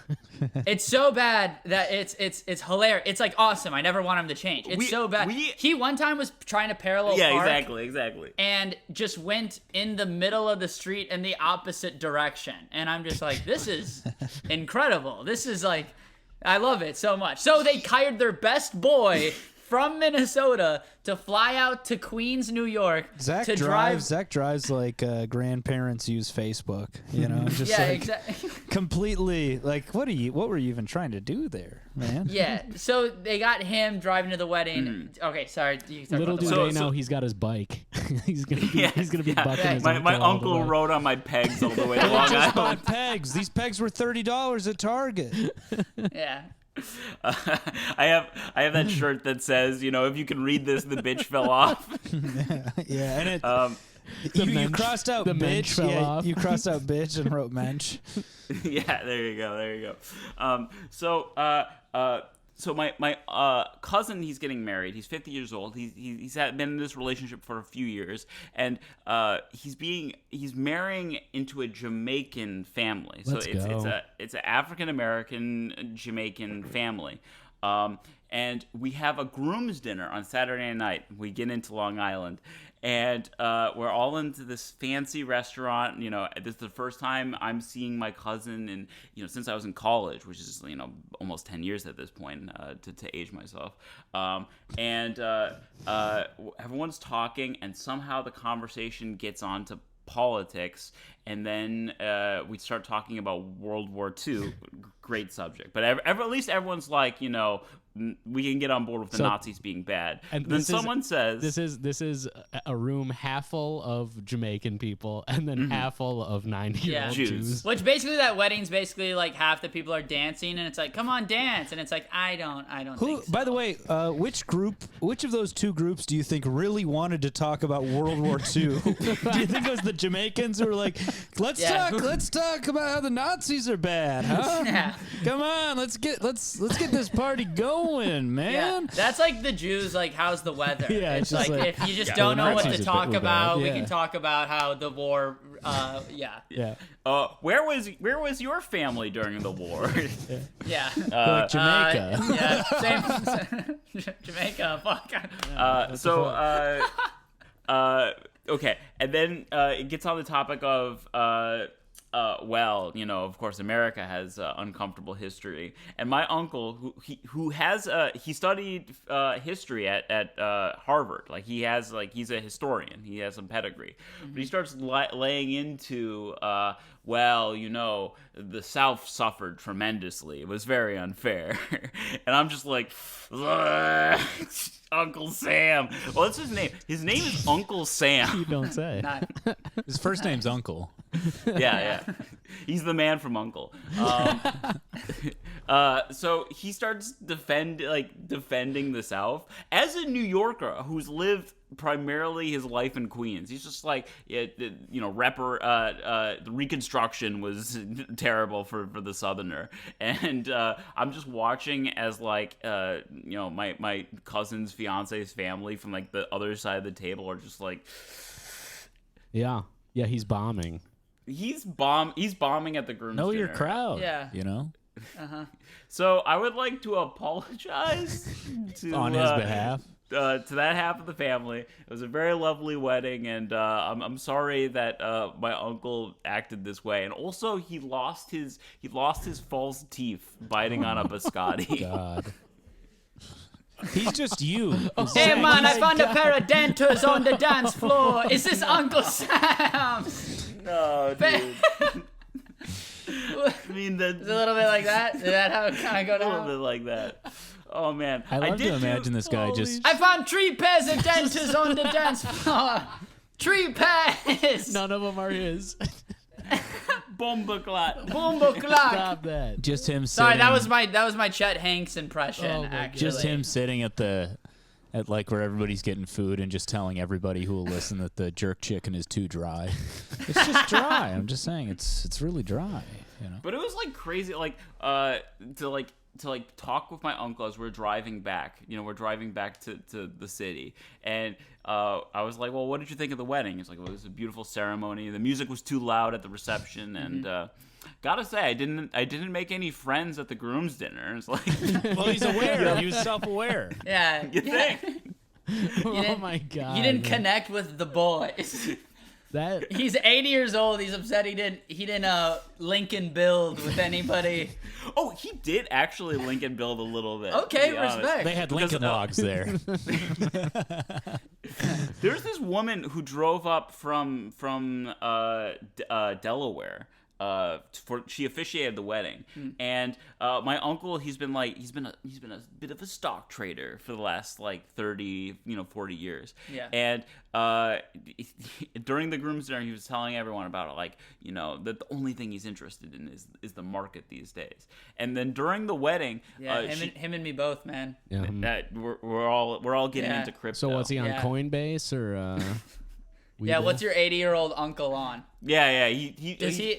It's so bad that it's hilarious. It's like awesome. I never want him to change. It's so bad. He one time was trying to parallel park. Exactly. And just went in the middle of the street in the opposite direction. And I'm just like, this is incredible. This is like, I love it so much. So they hired their best boy from Minnesota to fly out to Queens, New York to drive. Zach drives like grandparents use Facebook, you know, just exactly. Completely like what were you even trying to do there, man? Yeah, so they got him driving to the wedding. Okay, sorry. Little do they know he's got his bike. he's gonna be bucking his my all uncle the way. rode on my pegs all the way to I Long just Island. bought pegs. These pegs were $30 at Target. Yeah. I have that shirt that says, you know, if you can read this, the bitch fell off. Yeah, and it. You crossed out the bitch. mensch fell off. You crossed out bitch and wrote mensch. Yeah, there you go. So my cousin, he's getting married. He's 50 years old. He's been in this relationship for a few years, and he's marrying into a Jamaican family. So it's an African American Jamaican family. And we have a groom's dinner on Saturday night. We get into Long Island, and we're all into this fancy restaurant. You know, this is the first time I'm seeing my cousin, and you know, since I was in college, which is, you know, almost 10 years at this point, to age myself. And everyone's talking, and somehow the conversation gets on to politics, and then we start talking about World War II. Great subject, but at least everyone's like, you know, we can get on board with the Nazis being bad. And then someone says, "This is a room half full of Jamaican people, and then half full of 90-year-old Jews." Which basically, that wedding's basically like half the people are dancing, and it's like, "Come on, dance!" And it's like, I don't think so. By the way, which of those two groups do you think really wanted to talk about World War II? Do you think it was the Jamaicans who were like, let's talk about how the Nazis are bad, huh? Yeah. Come on, let's get this party going, man. Yeah. That's like the Jews, like, how's the weather? Yeah, it's like if you just don't know what to talk about, we can talk about how the war. Yeah. Where was your family during the war? Yeah. Like Jamaica. Same. Jamaica. Fuck. Okay, and then it gets on the topic of well, you know, of course, America has uncomfortable history, and my uncle, who studied history at Harvard, like he's a historian, he has some pedigree, but he starts laying into well, you know, the South suffered tremendously. It was very unfair, and I'm just like, Uncle Sam. Well, that's his name. His name is Uncle Sam. You don't say. His first name's Uncle. Yeah. He's the man from Uncle. So he starts defending the South as a New Yorker who's lived primarily his life in Queens. He's just like, the Reconstruction was terrible for the Southerner, and I'm just watching as like you know, my cousin's fiance's family from like the other side of the table are just like, yeah, he's bombing. He's bombing at the groom's Know dinner. your crowd. Yeah. You know. So I would like to apologize On his behalf. To that half of the family. It was a very lovely wedding, and I'm sorry that my uncle acted this way. And also, he lost his false teeth biting on a biscotti. God. He's just you. Hey man, I found a pair of dentures on the dance floor. Is this Uncle Sam's? No, dude. I mean, It's a little bit like that. Is that how it kind of go a down? little bit like that. Oh man, I love to imagine this guy just. I found 3 pairs of dentures on the dance floor. 3 pairs. None of them are his. Bombaclat. Bombaclat. Stop that. Just him. Sorry, sitting, that was my Chet Hanks impression. Oh my actually, just him sitting at like where everybody's getting food and just telling everybody who will listen that the jerk chicken is too dry. It's just dry. I'm just saying it's really dry. You know. But it was like crazy, like to talk with my uncle as we're driving back. You know, we're driving back to the city, and I was like, "Well, what did you think of the wedding?" He's like, "Well, it was a beautiful ceremony. The music was too loud at the reception, and gotta say, I didn't make any friends at the groom's dinner." It's like, Well, he's aware. He was self-aware. Yeah. you think? Oh my god. You didn't connect with the boys. that. He's 80 years old. He's upset he didn't Lincoln build with anybody. Oh, he did actually Lincoln build a little bit. Okay, to be honest. respect. They had Lincoln logs there. There's this woman who drove up from Delaware. She officiated the wedding, and my uncle he's been a bit of a stock trader for the last like 30 40 years. Yeah. And during the groom's dinner he was telling everyone about it, like, that the only thing he's interested in is the market these days. And then during the wedding, Yeah, him and me both, man. Yeah. that we're all getting Yeah. into crypto. So what's he on Yeah. Coinbase or? Yeah, Webull? what's your 80-year-old uncle on? Yeah.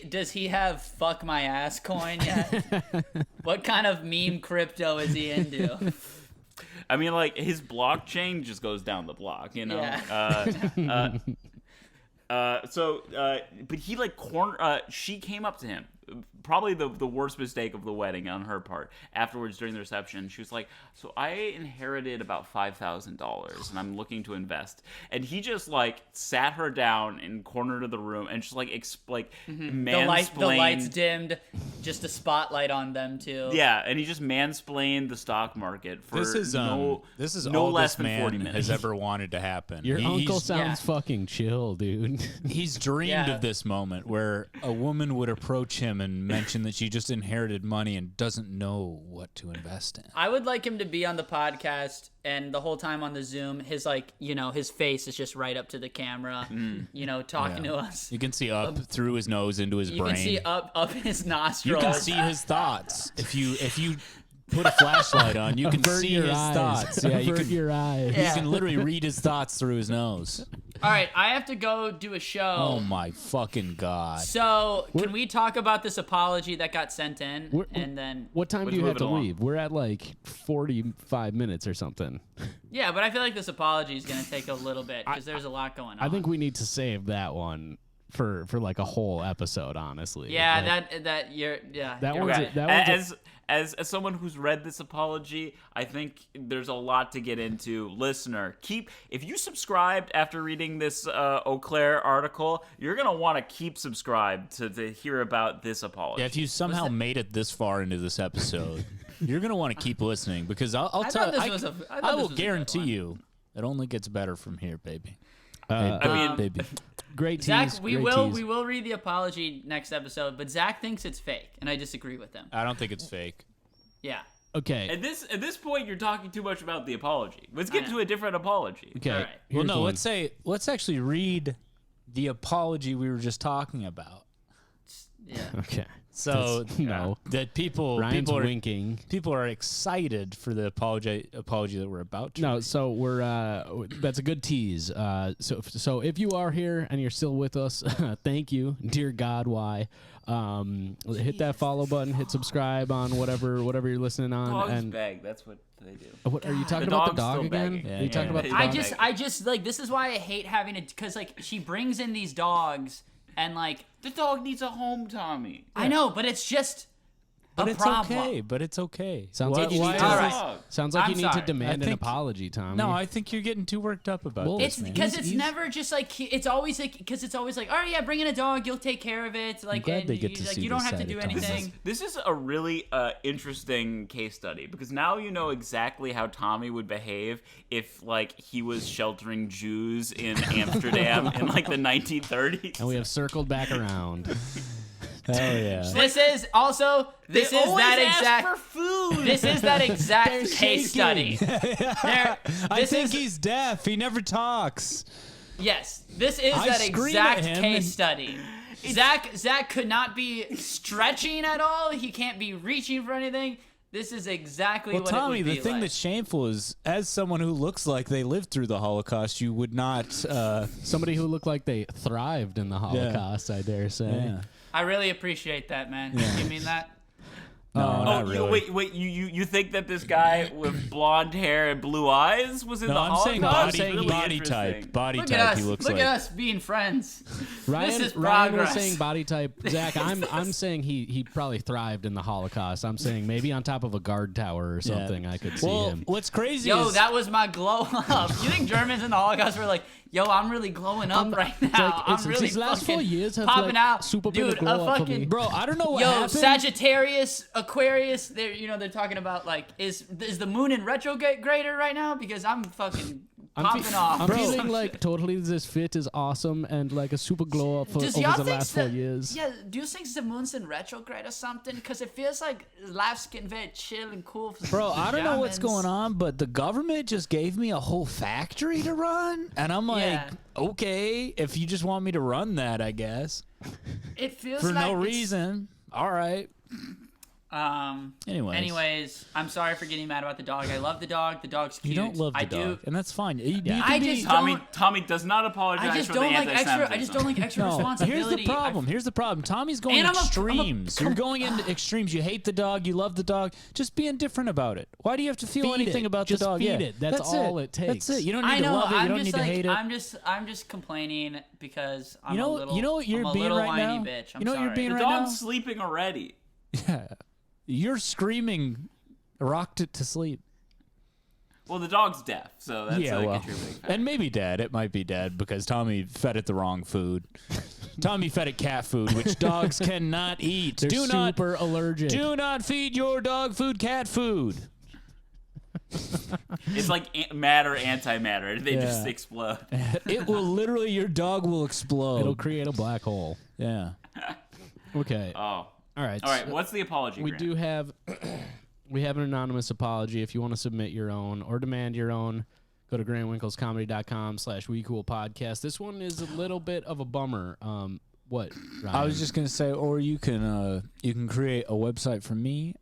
Does he have fuck my ass coin yet? What kind of meme crypto is he into? I mean, like, his blockchain just goes down the block, you know? Yeah. But he, like, she came up to him. Probably the worst mistake of the wedding on her part. Afterwards, during the reception, she was like, "So I inherited about $5,000, and I'm looking to invest." And he just, like, sat her down in corner of the room and just, like, mansplained. The lights dimmed, just a spotlight on them too. Yeah, and he just mansplained the stock market for This is no all less this than 40 man minutes. has ever wanted to happen. Your uncle He's- sounds fucking chill, dude. He's dreamed Yeah. of this moment where a woman would approach him and mention that she just inherited money and doesn't know what to invest in. I would like him to be on the podcast, and the whole time on the Zoom, his his face is just right up to the camera, talking to us. You can see up through his nose into his You brain. can see up his You nostrils. can see his thoughts. If you put a flashlight on, you can Avert see your his eyes. thoughts. Yeah, you Avert can your eyes. Yeah. You can literally read his thoughts through his nose. All right, I have to go do a show. Oh my fucking god. So, can we talk about this apology that got sent in? We're- And then, What time Let's do you move have it to along. leave? We're at like 45 minutes or something. yeah, but I feel like this apology is going to take a little bit because there's a lot going on. I think we need to save that one for like a whole episode, honestly. Yeah, Like, that you're yeah. That you're one's right. that one's As someone who's read this apology, I think there's a lot to get into. Listener, if you subscribed after reading this Eau Claire article, you're gonna want to keep subscribed to hear about this apology. Yeah, if you somehow made it this far into this episode, you're gonna want to keep listening because I'll I tell thought this you. was a- I thought I this will was a good guarantee one. you, it only gets better from here, baby. I mean, baby. great tease. Zach, we great will tease. read the apology next episode, but Zach thinks it's fake, and I disagree with him. I don't think it's fake. Yeah. Okay. at this point, you're talking too much about the apology. Let's get I know. to a different apology. Okay. All right. Well, here's no. one. Let's actually read the apology we were just talking about. Yeah. Okay. So no. that people Ryan's are winking. people are excited for the apology that we're about to. No, read. so we're that's a good tease. So if you are here and you're still with us, thank you, dear God. Why? Hit that follow button, hit subscribe on whatever you're listening on. Dogs and beg. That's what they do. what are you talking The about? The dog's dog still again? begging. Are you talking about the I dog? just like this is why I hate having it because like she brings in these dogs and like The dog needs a home, Tommy. I know, but it's just but a it's problem. okay. But it's okay. Sounds Why- like you why need is to. All it- right. Sounds like I'm you need sorry. to demand I an think- apology, Tommy. No, I think you're getting too worked up about Well, It's this, man. because it's He's- never just like it's always like all right, yeah, bring in a dog, you'll take care of it. Like, glad and they get you, to like see you don't this have to side do of Tommy. anything. This is a really interesting case study because now you know exactly how Tommy would behave if like he was sheltering Jews in Amsterdam in like the 1930s. And we have circled back around. Hell yeah. This is also They this is always that ask exact for food. this is that exact They're case study. There, I this think is he's deaf. He never talks. yes, this is I that scream exact at him case and- study. Zach could not be stretching at all. He can't be reaching for anything. This is exactly what Tommy, it would be the thing like. that's shameful is, as someone who looks like they lived through the Holocaust, you would not. Somebody who looked like they thrived in the Holocaust, I dare say. Yeah. I really appreciate that, man. You mean that? No, not really. Wait! You think that this guy with blonde hair and blue eyes was in the I'm saying Holocaust? body, Really body interesting. type. Body Look type. at us. He looks Look like. at us being friends. Ryan, This is Ryan was progress. saying body type. Zach, I'm saying he probably thrived in the Holocaust. I'm saying maybe on top of a guard tower or something. I could see him. What's crazy Yo, is that was my glow up. You think Germans in the Holocaust were like, yo, I'm really glowing up right now. I'm really these last 4 fucking years have popping like, out. super been Dude, a glow up for fucking me. bro. I don't know what Yo, happened. Sagittarius, Aquarius, they're talking about like is the moon in retrograde right now? Because I'm fucking popping off. I'm bro. feeling like totally this fit is awesome and like a super glow up for Does over y'all the think last 4 that- years. Yeah, do you think the moon's in retrograde or something? Because it feels like life's getting very chill and cool. For Bro, I don't know what's Germans. going on, but the government just gave me a whole factory to run, and I'm like, Yeah. okay, if you just want me to run that, I guess It feels for like no it's- reason. All right. Anyways, I'm sorry for getting mad about the dog. I love the dog. The dog's cute. You don't love the I dog, do. and that's fine. You Yeah. can I be- just Tommy does not apologize I just for don't the like extra. anti-Semitism. I just don't like extra No, responsibility. here's the problem. Tommy's going And I'm a- extremes. I'm a- You're going into extremes. You hate the dog. You love the dog. Just be indifferent about it. Why do you have to feel Feed anything it. about Just the dog? feed Yeah, it. That's all it takes. That's it. You don't need I to know. love it. You I'm don't just need to like hate it. I'm just complaining because I'm You know, a little. you know what you're I'm a being little right whiny now. bitch. I'm You know what you're sorry. being The right now. dog's sleeping already. Yeah, you're screaming, rocked it to sleep. Well, the dog's deaf, so that's Yeah, a well, contributing factor. and maybe dad. It might be dad because Tommy fed it the wrong food. Tommy fed it cat food, which dogs cannot eat. They're do not super allergic. do not feed your dog food cat food. It's like matter, antimatter. They just Yeah. explode. It will literally, your dog will explode. It'll create a black hole. Yeah. Okay. Oh. All right. All right, so what's the apology, we Grant? do have we have an anonymous apology. If you want to submit your own or demand your own, go to grantwinklescomedy.com/wecoolpodcast. This one is a little bit of a bummer. What? Ryan? I was just gonna say, or you can create a website for me,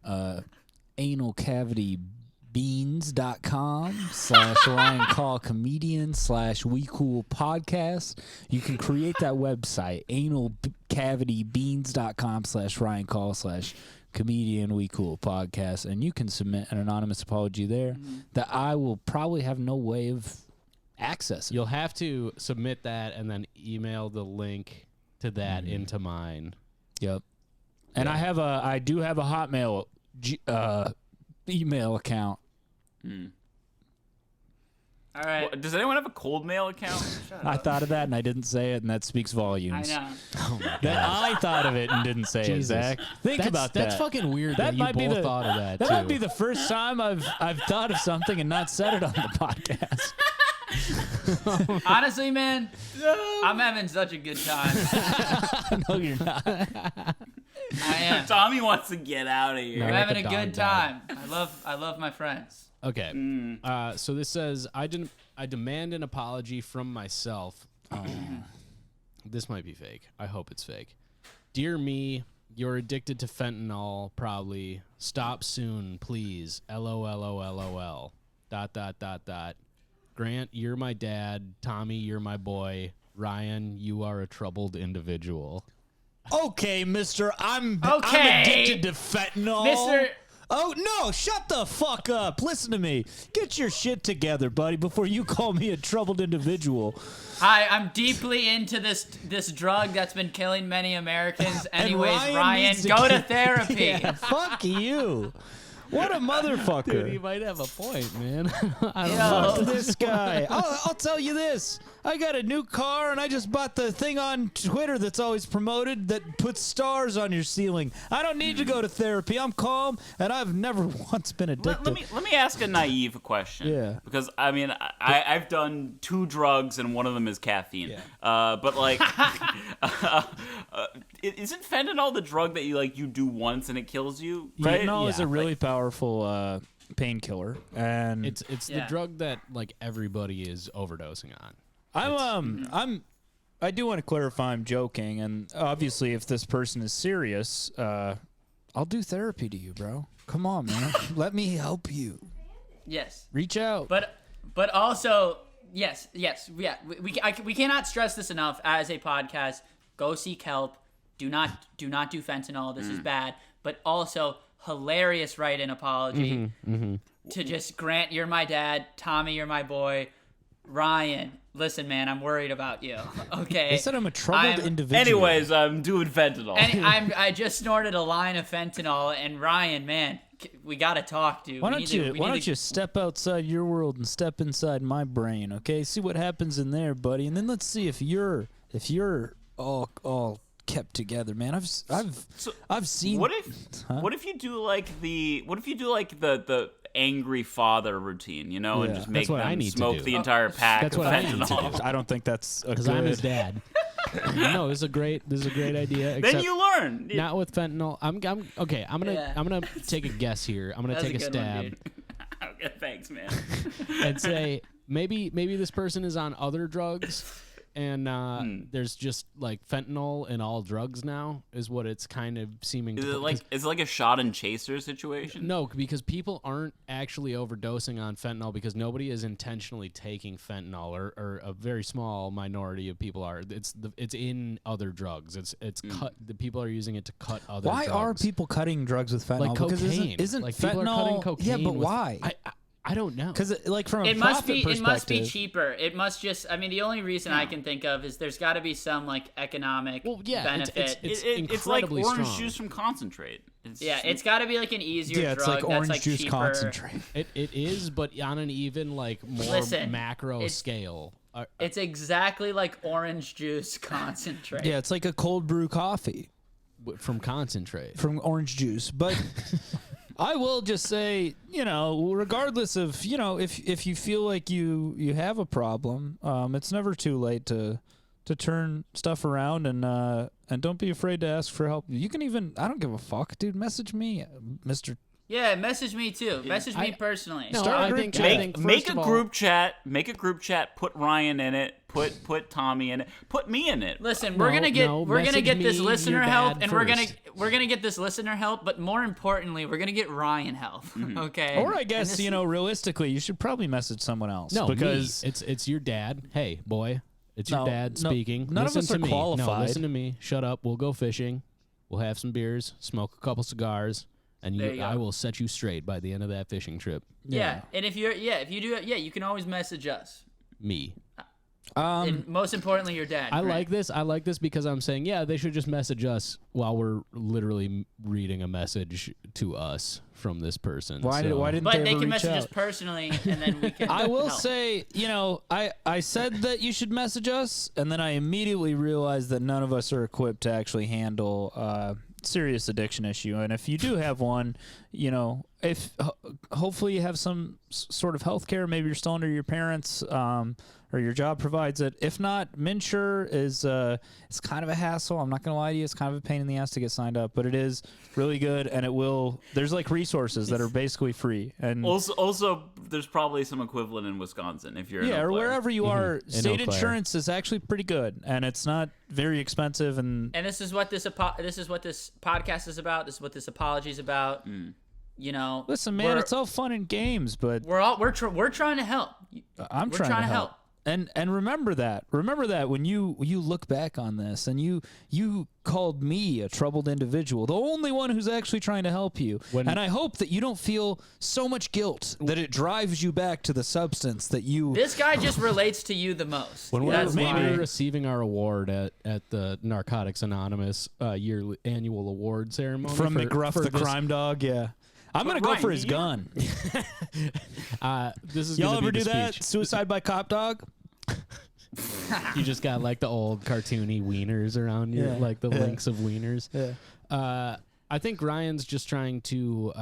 analcavitybeans.com/Ryan Call Comedian /WeCoolPodcast. You can create that website, analcavitybeans.com/Ryan Call /Comedian We Cool Podcast, and you can submit an anonymous apology there that I will probably have no way of accessing. You'll have to submit that and then email the link to that into mine. Yep. And I do have a Hotmail email account. All right. Well, does anyone have a cold mail account? I thought of that and I didn't say it, and that speaks I volumes. know. That I thought of it and didn't say Jesus. it, Zach. Think about that. That's fucking weird That that, you might be both the- thought of that, That too. might be the first time I've thought of something and not said it on the podcast. Honestly, man, I'm having such a good time. No, you're not. I am. Tommy wants to get out of here. I'm Let having the a dog good die. time. I love my friends. Okay. So this says, I demand an apology from myself. This might be fake. I hope it's fake. Dear me, you're addicted to fentanyl, probably. Stop soon, please. LOLOLOL. ... Grant, you're my dad. Tommy, you're my boy. Ryan, you are a troubled individual. Okay, mister, I'm Okay. addicted to fentanyl. Mister- Oh, no, shut the fuck up. Listen to me. Get your shit together, buddy, before you call me a troubled individual. Hi, I'm deeply into this drug that's been killing many Americans. Anyways, And Ryan, needs go to get- therapy. Yeah, fuck you. What a motherfucker. Dude, you might have a point, man. I don't Yo. know. Fuck this guy. I'll tell you this. I got a new car, and I just bought the thing on Twitter that's always promoted that puts stars on your ceiling. I don't need to go to therapy. I'm calm, and I've never once been addicted. Let me ask a naive question. Yeah. Because I mean, I've done 2 drugs and one of them is caffeine. Yeah. But like, isn't fentanyl the drug that you do once and it kills you? Right? Fentanyl is Yeah. a really powerful painkiller, and It's Yeah. the drug that like everybody is overdosing on. I'm I do want to clarify I'm joking, and obviously if this person is serious, I'll do therapy to you, bro. Come on, man. Let me help you. Yes. Reach out. But also, yes, yeah. We cannot stress this enough as a podcast. Go seek help. Do not do fentanyl. This is bad. But also, hilarious write-in apology to just Grant, you're my dad. Tommy, you're my boy. Ryan, listen, man, I'm worried about you. Okay. They said I'm a troubled individual. Anyways, I'm doing fentanyl. And I just snorted a line of fentanyl, and Ryan, man, we gotta talk, dude. Why don't you step outside your world and step inside my brain, okay? See what happens in there, buddy, and then let's see if you're all kept together, man. I've seen. What if you do like the angry father routine, and just make them smoke the entire pack of fentanyl? I don't think that's because I'm his dad. No, this is a great idea. Then you learn. Not with fentanyl. I'm okay. I'm gonna take a guess here. I'm gonna take a stab. Okay, thanks, man. And say maybe this person is on other drugs. And there's just like fentanyl in all drugs now is what it's kind of seeming. Is it like a shot and chaser situation? No, because people aren't actually overdosing on fentanyl because nobody is intentionally taking fentanyl, or a very small minority of people are. It's in other drugs. It's cut. The people are using it to cut other. Why drugs. are people cutting drugs with fentanyl? Like cocaine. Isn't like fentanyl? People are cutting cocaine. Yeah, but why? I don't know. Because from a it profit must be perspective, cheaper. It must just. I mean, the only reason I can think of is there's got to be some like economic benefit. It's like incredibly orange strong. Juice from concentrate. It's got to be like an easier yeah, drug. it's like that's orange like juice cheaper. concentrate. It is, but on an even like more macro scale. It's exactly like orange juice concentrate. Yeah, it's like a cold brew coffee From concentrate. from orange juice, but. I will just say, regardless of, if you feel like you have a problem, it's never too late to turn stuff around, and don't be afraid to ask for help. You can even, I don't give a fuck, dude. Message me, Mr. Yeah, message me too. Message me personally. No, Start a group chat. Make a group chat. Make a group chat. Put Ryan in it. Put Tommy in it. Put me in it. Listen, we're gonna get this listener help, and we're gonna get this listener help. But more importantly, we're gonna get Ryan help. Okay. Or I guess realistically, you should probably message someone else. No, because me. It's your dad. Hey, boy, it's your dad speaking. None listen of us to are me. qualified. No, listen to me. Shut up. We'll go fishing. We'll have some beers. Smoke a couple cigars. And I will set you straight by the end of that fishing trip. Yeah, and if you do it, you can always message us. Me. And most importantly, your dad. I like this. I like this because I'm saying, they should just message us while we're literally reading a message to us from this person. Why didn't But they can reach message out? us personally, and then we can. I will help. say, I said that you should message us, and then I immediately realized that none of us are equipped to actually handle serious addiction issue. And if you do have one, if hopefully you have some sort of health care, maybe you're still under your parents, or your job provides it. If not, MNsure is it's kind of a hassle. I'm not gonna lie to you, it's kind of a pain in the ass to get signed up, but it is really good, and there's like resources that are basically free. And also there's probably some equivalent in Wisconsin if you're in Eau Claire. wherever you are. State Eau Claire. insurance is actually pretty good, and it's not very expensive. And this is what this podcast is about. This is what this apology is about. Listen, man, it's all fun and games, but we're trying to help. I'm trying to help. And remember that when you look back on this and you called me a troubled individual, the only one who's actually trying to help you. And I hope that you don't feel so much guilt that it drives you back to the substance that you. This guy just relates to you the most. When we're receiving our award at the Narcotics Anonymous yearly annual award ceremony from McGruff the crime dog, yeah. I'm going to go for his gun. This is Y'all gonna ever be do the that? speech. Suicide by cop dog? You just got like the old cartoony wieners around you, like the links of wieners. Yeah. I think Ryan's just trying to,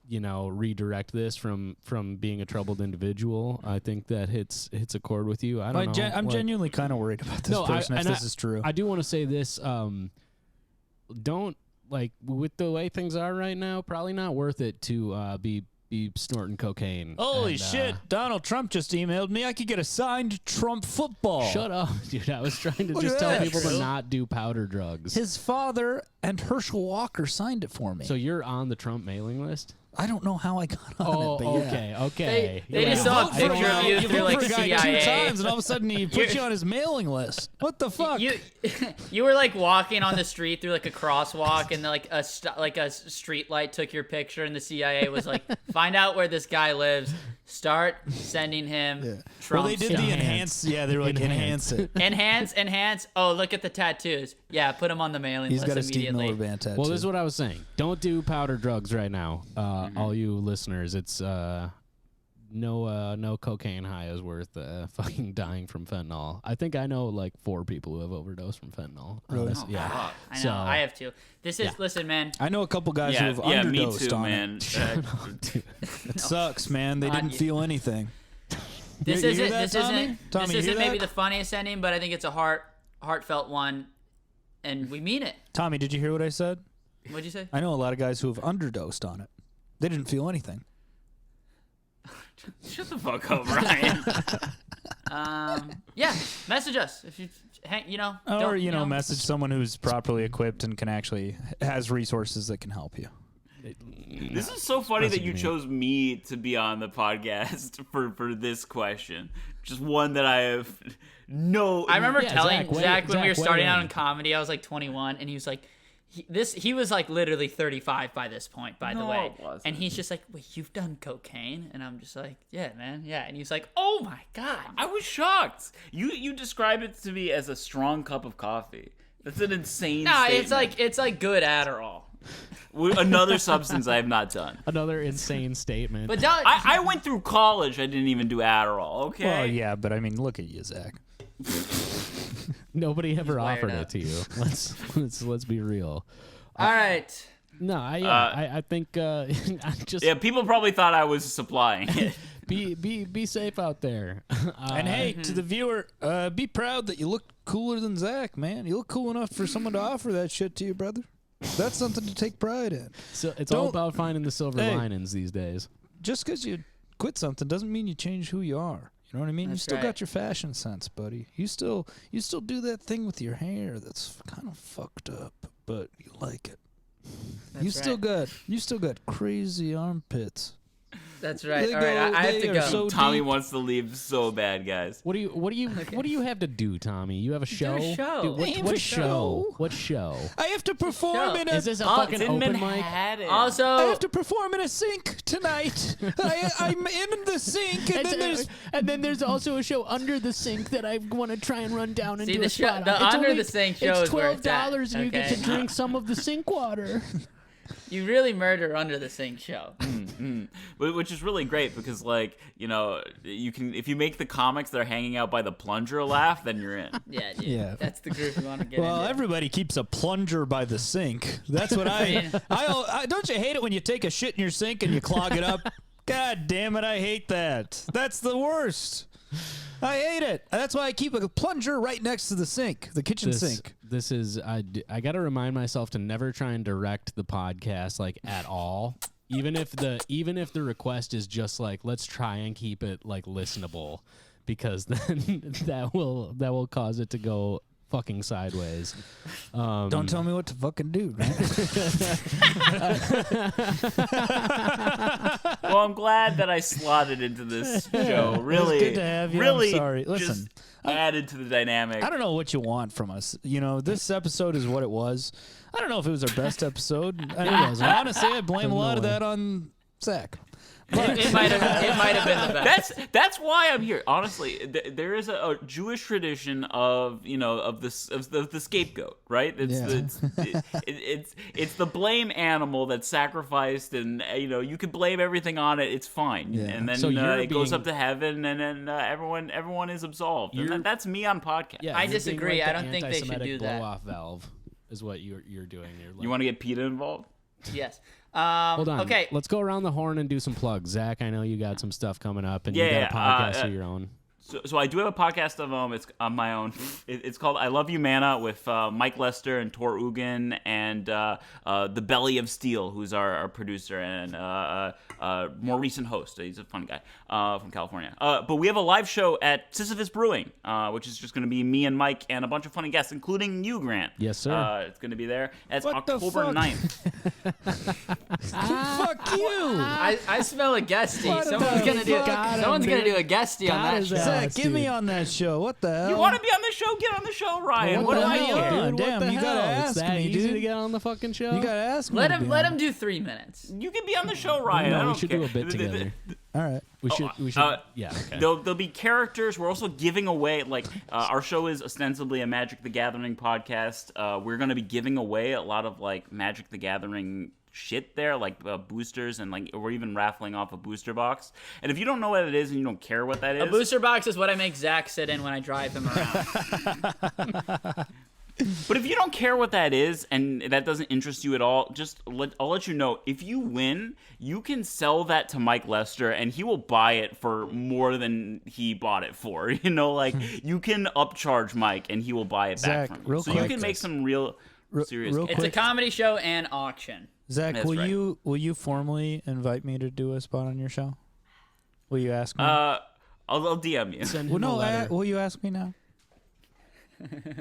redirect this from being a troubled individual. I think that hits a chord with you. I don't know. I'm genuinely kind of worried about this person if this is true. I do want to say this. Don't, like, with the way things are right now, probably not worth it to be be snorting cocaine. Holy and, shit! Donald Trump just emailed me. I could get a signed Trump football. Shut up, dude. I was trying to Look just at tell that. people to not do powder drugs. His father and Herschel Walker signed it for me. So you're on the Trump mailing list? I don't know how I got on Oh, it, but yeah. okay. They just saw a I don't picture of know. you You through vote like for a guy CIA. 2 times, and all of a sudden he puts you on his mailing list. What the fuck? You were like walking on the street through like a crosswalk, and like a street light took your picture, and the CIA was like, "Find out where this guy lives. Start sending him Trump." Well, they did the enhance. Yeah, they were like enhance it. enhance. Oh, look at the tattoos. Yeah, put him on the mailing He's list got a Steve immediately. Miller Band tattoo. Well, this is what I was saying. Don't do powder drugs right now. All you listeners, it's no cocaine high is worth fucking dying from fentanyl. I think I know like 4 people who have overdosed from fentanyl. Really? Yeah. Fuck. I know. So- I have to. This is listen, man. I know a couple guys who have me underdosed too, on man. it. It sucks, man. They didn't feel anything. This You isn't. hear that, This Tommy? isn't. Tommy, This you isn't hear maybe that? the funniest ending, but I think it's a heartfelt one, and we mean it. Tommy, did you hear what I said? What'd you say? I know a lot of guys who have underdosed on it. They didn't feel anything. Shut the fuck up, Ryan. Yeah, message us if you Or, don't, message someone who's properly equipped and can actually has resources that can help you. This is so funny that you me. chose me to be on the podcast for this question. Just one that I have no. I remember Yeah, telling Zach, Zach when we were weigh starting out in. in comedy, I was like 21, and he was like, he was like literally 35 by this point, by the No, way. it wasn't. And he's just like, wait, you've done cocaine? And I'm just like, yeah, man, yeah. And he's like, oh my god. I was shocked. You described it to me as a strong cup of coffee. That's an insane. Nah, statement. it's like good Adderall. Another substance I have not done. Another insane statement. But don't, I went through college. I didn't even do Adderall. Okay. Well, yeah, but I mean, look at you, Zach. Nobody ever wired offered up. it to you. Let's be real. all right. No, I think I just Yeah, people probably thought I was supplying it. be safe out there. And hey, to the viewer, be proud that you look cooler than Zach, man. You look cool enough for someone to offer that shit to you, brother. That's something to take pride in. So it's all Don't- about finding the silver Hey. linings these days. Just because you quit something doesn't mean you change who you are. You know what I mean? You That's still right. got your fashion sense, buddy. You still do that thing with your hair that's kind of fucked up, but you like it. You still got crazy armpits. That's right. They All right, go- I have they to are go. so Tommy deep. wants to leave so bad, guys. What do you have to do, Tommy? You have a show? show. Dude, I have what a show? show. What show? I have to perform in a. Is this a Oh, fucking It's in open mic? Manhattan. Also, I have to perform in a sink tonight. I'm in the sink, And then there's also a show under the sink that I want to try and run down and See, do the a show- spot the on. It's under only- the sink show it's is where it's at, $12 and you get okay? to drink some of the sink water. you really murder under the sink show. Which is really great because, like, you can, if you make the comics that are hanging out by the plunger laugh, then you're in. Yeah, dude. Yeah. That's the group you want to get Well, into. everybody keeps a plunger by the sink. That's what I don't you hate it when you take a shit in your sink and you clog it up? God damn it, I hate that. That's the worst. I hate it. That's why I keep a plunger right next to the sink, the kitchen sink. This is I got to remind myself to never try and direct the podcast like at all. Even if the request is just like let's try and keep it like listenable, because then that will cause it to go fucking sideways. Don't tell me what to fucking do, man. Well, I'm glad that I slotted into this show. Really, good to have you. I'm Really, sorry. just Listen, added to the dynamic. I don't know what you want from us. This episode is what it was. I don't know if it was our best episode. Honestly, I blame a lot of that on Zach. it might have been the best. That's why I'm here. Honestly, there is a Jewish tradition of the scapegoat, right? It's the blame animal that's sacrificed, and you can blame everything on it. It's fine, Yeah. and then So it goes up to heaven, and then everyone is absolved. And that's me on podcast. Yeah, I you're being disagree. like I the don't think they should anti-Semitic do that. blow-off valve is what you're doing. You're like, You want to get PETA involved? Yes. hold on. Okay. Let's go around the horn and do some plugs. Zach, I know you got some stuff coming up, and you Yeah, got a podcast of your own. So I do have a podcast of it's on my own. It's called I Love You Mana with Mike Lester and Tor Ugin and the Belly of Steel, who's our producer and more recent host. He's a fun guy from California. But we have a live show at Sisyphus Brewing, which is just going to be me and Mike and a bunch of funny guests, including you, Grant. Yes, sir. It's going to be there. It's What the October fuck? 9th. Fuck you. I smell a guesty. What Someone's the gonna do. fuck? Someone's gonna do a guesty on God that is show. that? Zach, Yes, get me dude. on that show. What the hell? You want to be on the show? Get on the show, Ryan. What What the do I hell? care? Dude, Damn, what the you gotta hell? ask It's that me, easy dude. to get on the fucking show. You gotta ask me. Let to him be let on. him do 3 minutes. You can be on the show, Ryan. I No, don't we should care. do a bit together. All right. We should. Yeah. Okay. There'll be characters. We're also giving away, our show is ostensibly a Magic the Gathering podcast. We're going to be giving away a lot of, Magic the Gathering shit there, boosters, and, we're even raffling off a booster box. And if you don't know what it is and you don't care what that is... A booster box is what I make Zach sit in when I drive him around. But if you don't care what that is and that doesn't interest you at all, I'll let you know. If you win, you can sell that to Mike Lester and he will buy it for more than he bought it for. You can upcharge Mike and he will buy it Zach, back from you. real So you quick. can make some real serious real cash. It's a quick. comedy show and auction. Zach, That's will right. you formally invite me to do a spot on your show? Will you ask me? I'll DM you. Send well, him a no. letter. Will you ask me now?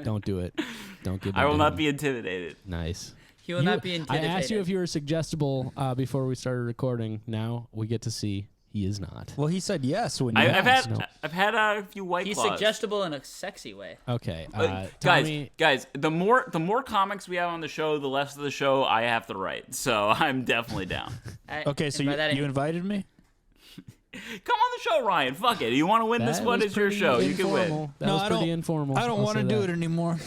Don't do it. Don't give. I will him not be intimidated. Nice. He will not be I intimidated. asked you if you were suggestible before we started recording. Now we get to see he is not. Well, he said yes when you I've asked. had a few White He's Claws. suggestible in a sexy way. Okay, Guys, Tommy, the more comics we have on the show, the less of the show I have to write. So I'm definitely down. Okay, so And by that I you mean- invited me? Come on the show, Ryan. Fuck it. You want to win this that one? was It's your pretty show. You can win. informal. That No, was I pretty don't- informal. I don't I'll want to say do that. it anymore.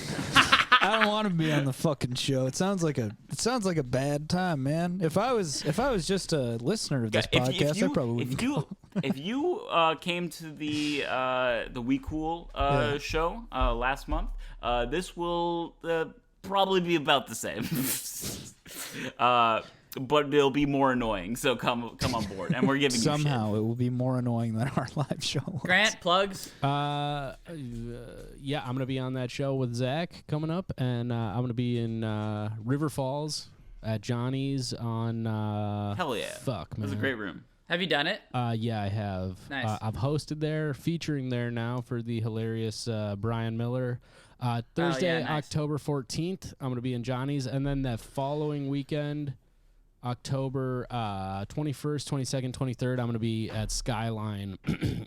I don't want to be on the fucking show. It sounds like a bad time, man. If I was just a listener of this podcast, I probably wouldn't. If you came to the We Cool Yeah. show last month, this will probably be about the same. But it'll be more annoying. So come on board, and we're giving Somehow it will be more annoying than our live show was. Grant, plugs. Yeah, I'm gonna be on that show with Zach coming up, and I'm gonna be in River Falls at Johnny's on. Hell yeah! Fuck, man. That's a great room. Have you done it? Yeah, I have. Nice. I've hosted there, featuring there now for the hilarious Brian Miller. Thursday, nice. October 14th, I'm going to be in Johnny's. And then that following weekend, October 21st, 22nd, 23rd, I'm going to be at Skyline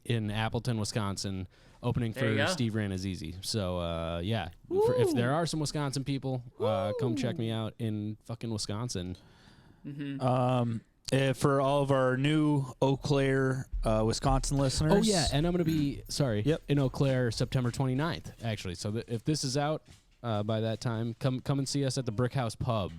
in Appleton, Wisconsin, opening There you for go. Steve Ranazizi. So, yeah, if there are some Wisconsin people, come check me out in fucking Wisconsin. For all of our new Eau Claire, Wisconsin listeners. Oh, yeah, and I'm going to be, Yep. in Eau Claire September 29th, actually. So if this is out by that time, come and see us at the Brick House Pub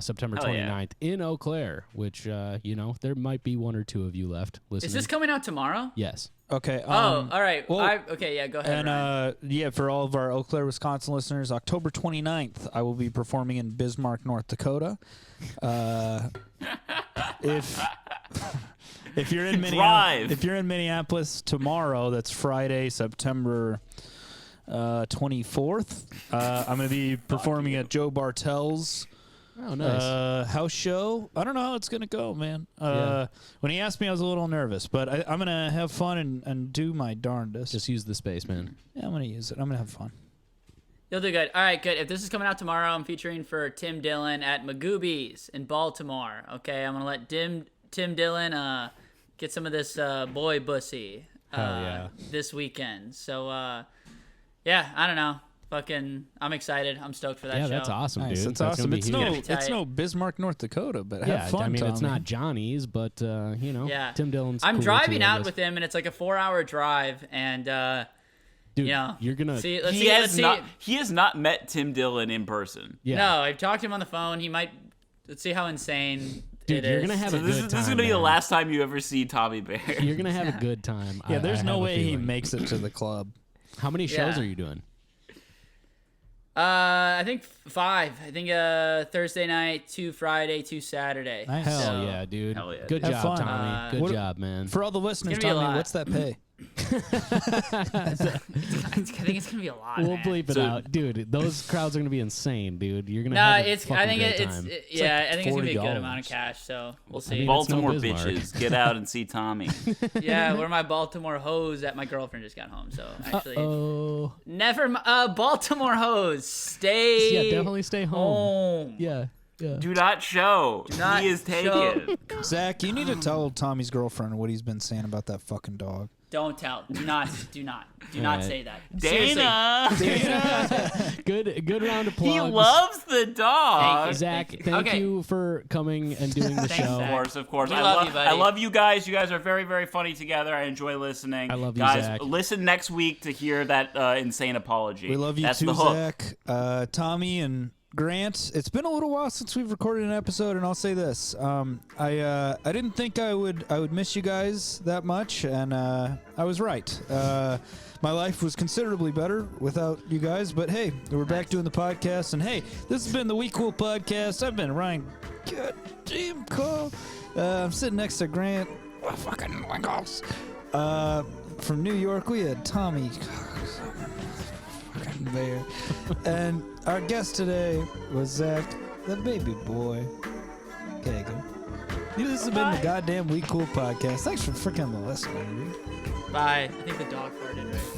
September Hell yeah. 29th in Eau Claire, which, there might be one or two of you left listening. Is this coming out tomorrow? Yes. Okay. Oh, all right. well, Okay, yeah, go ahead. And Ryan. for all of our Eau Claire, Wisconsin listeners, October 29th, I will be performing in Bismarck, North Dakota. If you're in Minneapolis tomorrow, that's Friday, September 24th. I'm going to be performing at Joe Bartel's Oh, nice. house show. I don't know how it's going to go, man. Yeah. When he asked me, I was a little nervous, but I'm going to have fun and do my darndest. Just use the space, man. Yeah, I'm going to use it. I'm going to have fun. You'll do good. All right, good. If this is coming out tomorrow, I'm featuring for Tim Dillon at Magoobies in Baltimore. Okay, I'm gonna let Tim Dillon get some of this boy bussy Hell yeah. this weekend. So yeah, I don't know. Fucking, I'm excited. I'm stoked for that show. Yeah, that's awesome, Nice. dude. That's gonna awesome. be It's huge. no, Gonna be tight. it's no Bismarck, North Dakota, but Yeah, have fun. I mean, it's Tommy. not Johnny's, but, Yeah. Tim Dillon's I'm cool driving too, I out guess. with him, and it's like a 4-hour drive, and Dude, you know, you're going to... see. Let's He see. has Let's see. not. He has not met Tim Dillon in person. Yeah. No, I've talked to him on the phone. He might. Let's see how insane Dude, it you're is. gonna have So a this good is time, gonna be the man. last time you ever see Tommy Bear. You're going to have a good time. Yeah, there's I no have a way he feeling. makes it to the club. How many shows Yeah. are you doing? I think 5. I think Thursday night, 2 Friday, 2 Saturday. Nice. Hell So, yeah, dude. Hell yeah. Good Have job, fun. Tommy. Good What- job, man. For all the listeners, gonna be a Tommy, lot. what's that pay? I think it's gonna be a lot. We'll man. bleep it out, dude. Those crowds are gonna be insane, dude. You're gonna. Nah, have a it's. I fucking think great it's. time. I think it's gonna be a good $40. amount of cash. So we'll see. mean, Baltimore it's no Bismarck. bitches, get out and see Tommy. Yeah, where my Baltimore hoes at my girlfriend just got home. So actually, Oh, Baltimore hoes, stay. yeah, definitely stay home. Yeah. Do not show. not He is show. taken. Zach, you need to tell Tommy's girlfriend what he's been saying about that fucking dog. Don't tell. Do not Alright. say that. Dana. Good round of applause. He loves the dog. Zach, Thank you. thank Okay. you for coming and doing the Thanks, show. Zach. Of course. We I love you, buddy. I love you guys. You guys are very, very funny together. I enjoy listening. I love you, guys. Zach. Listen next week to hear that insane apology. We love you That's too, the hook. Zach. Tommy and Grant, it's been a little while since we've recorded an episode, and I'll say this: I didn't think I would miss you guys that much, and I was right. My life was considerably better without you guys, but hey, we're back doing the podcast, and hey, this has been the We Cool podcast. I've been Ryan. God damn, Cole. I'm sitting next to Grant. Fucking Winkles. From New York, we had Tommy. Fucking bear. And our guest today was Zach, the baby boy, Kagan. This has been the goddamn We Cool podcast. Thanks for freaking listening, dude. Bye. I think the dog farted, right?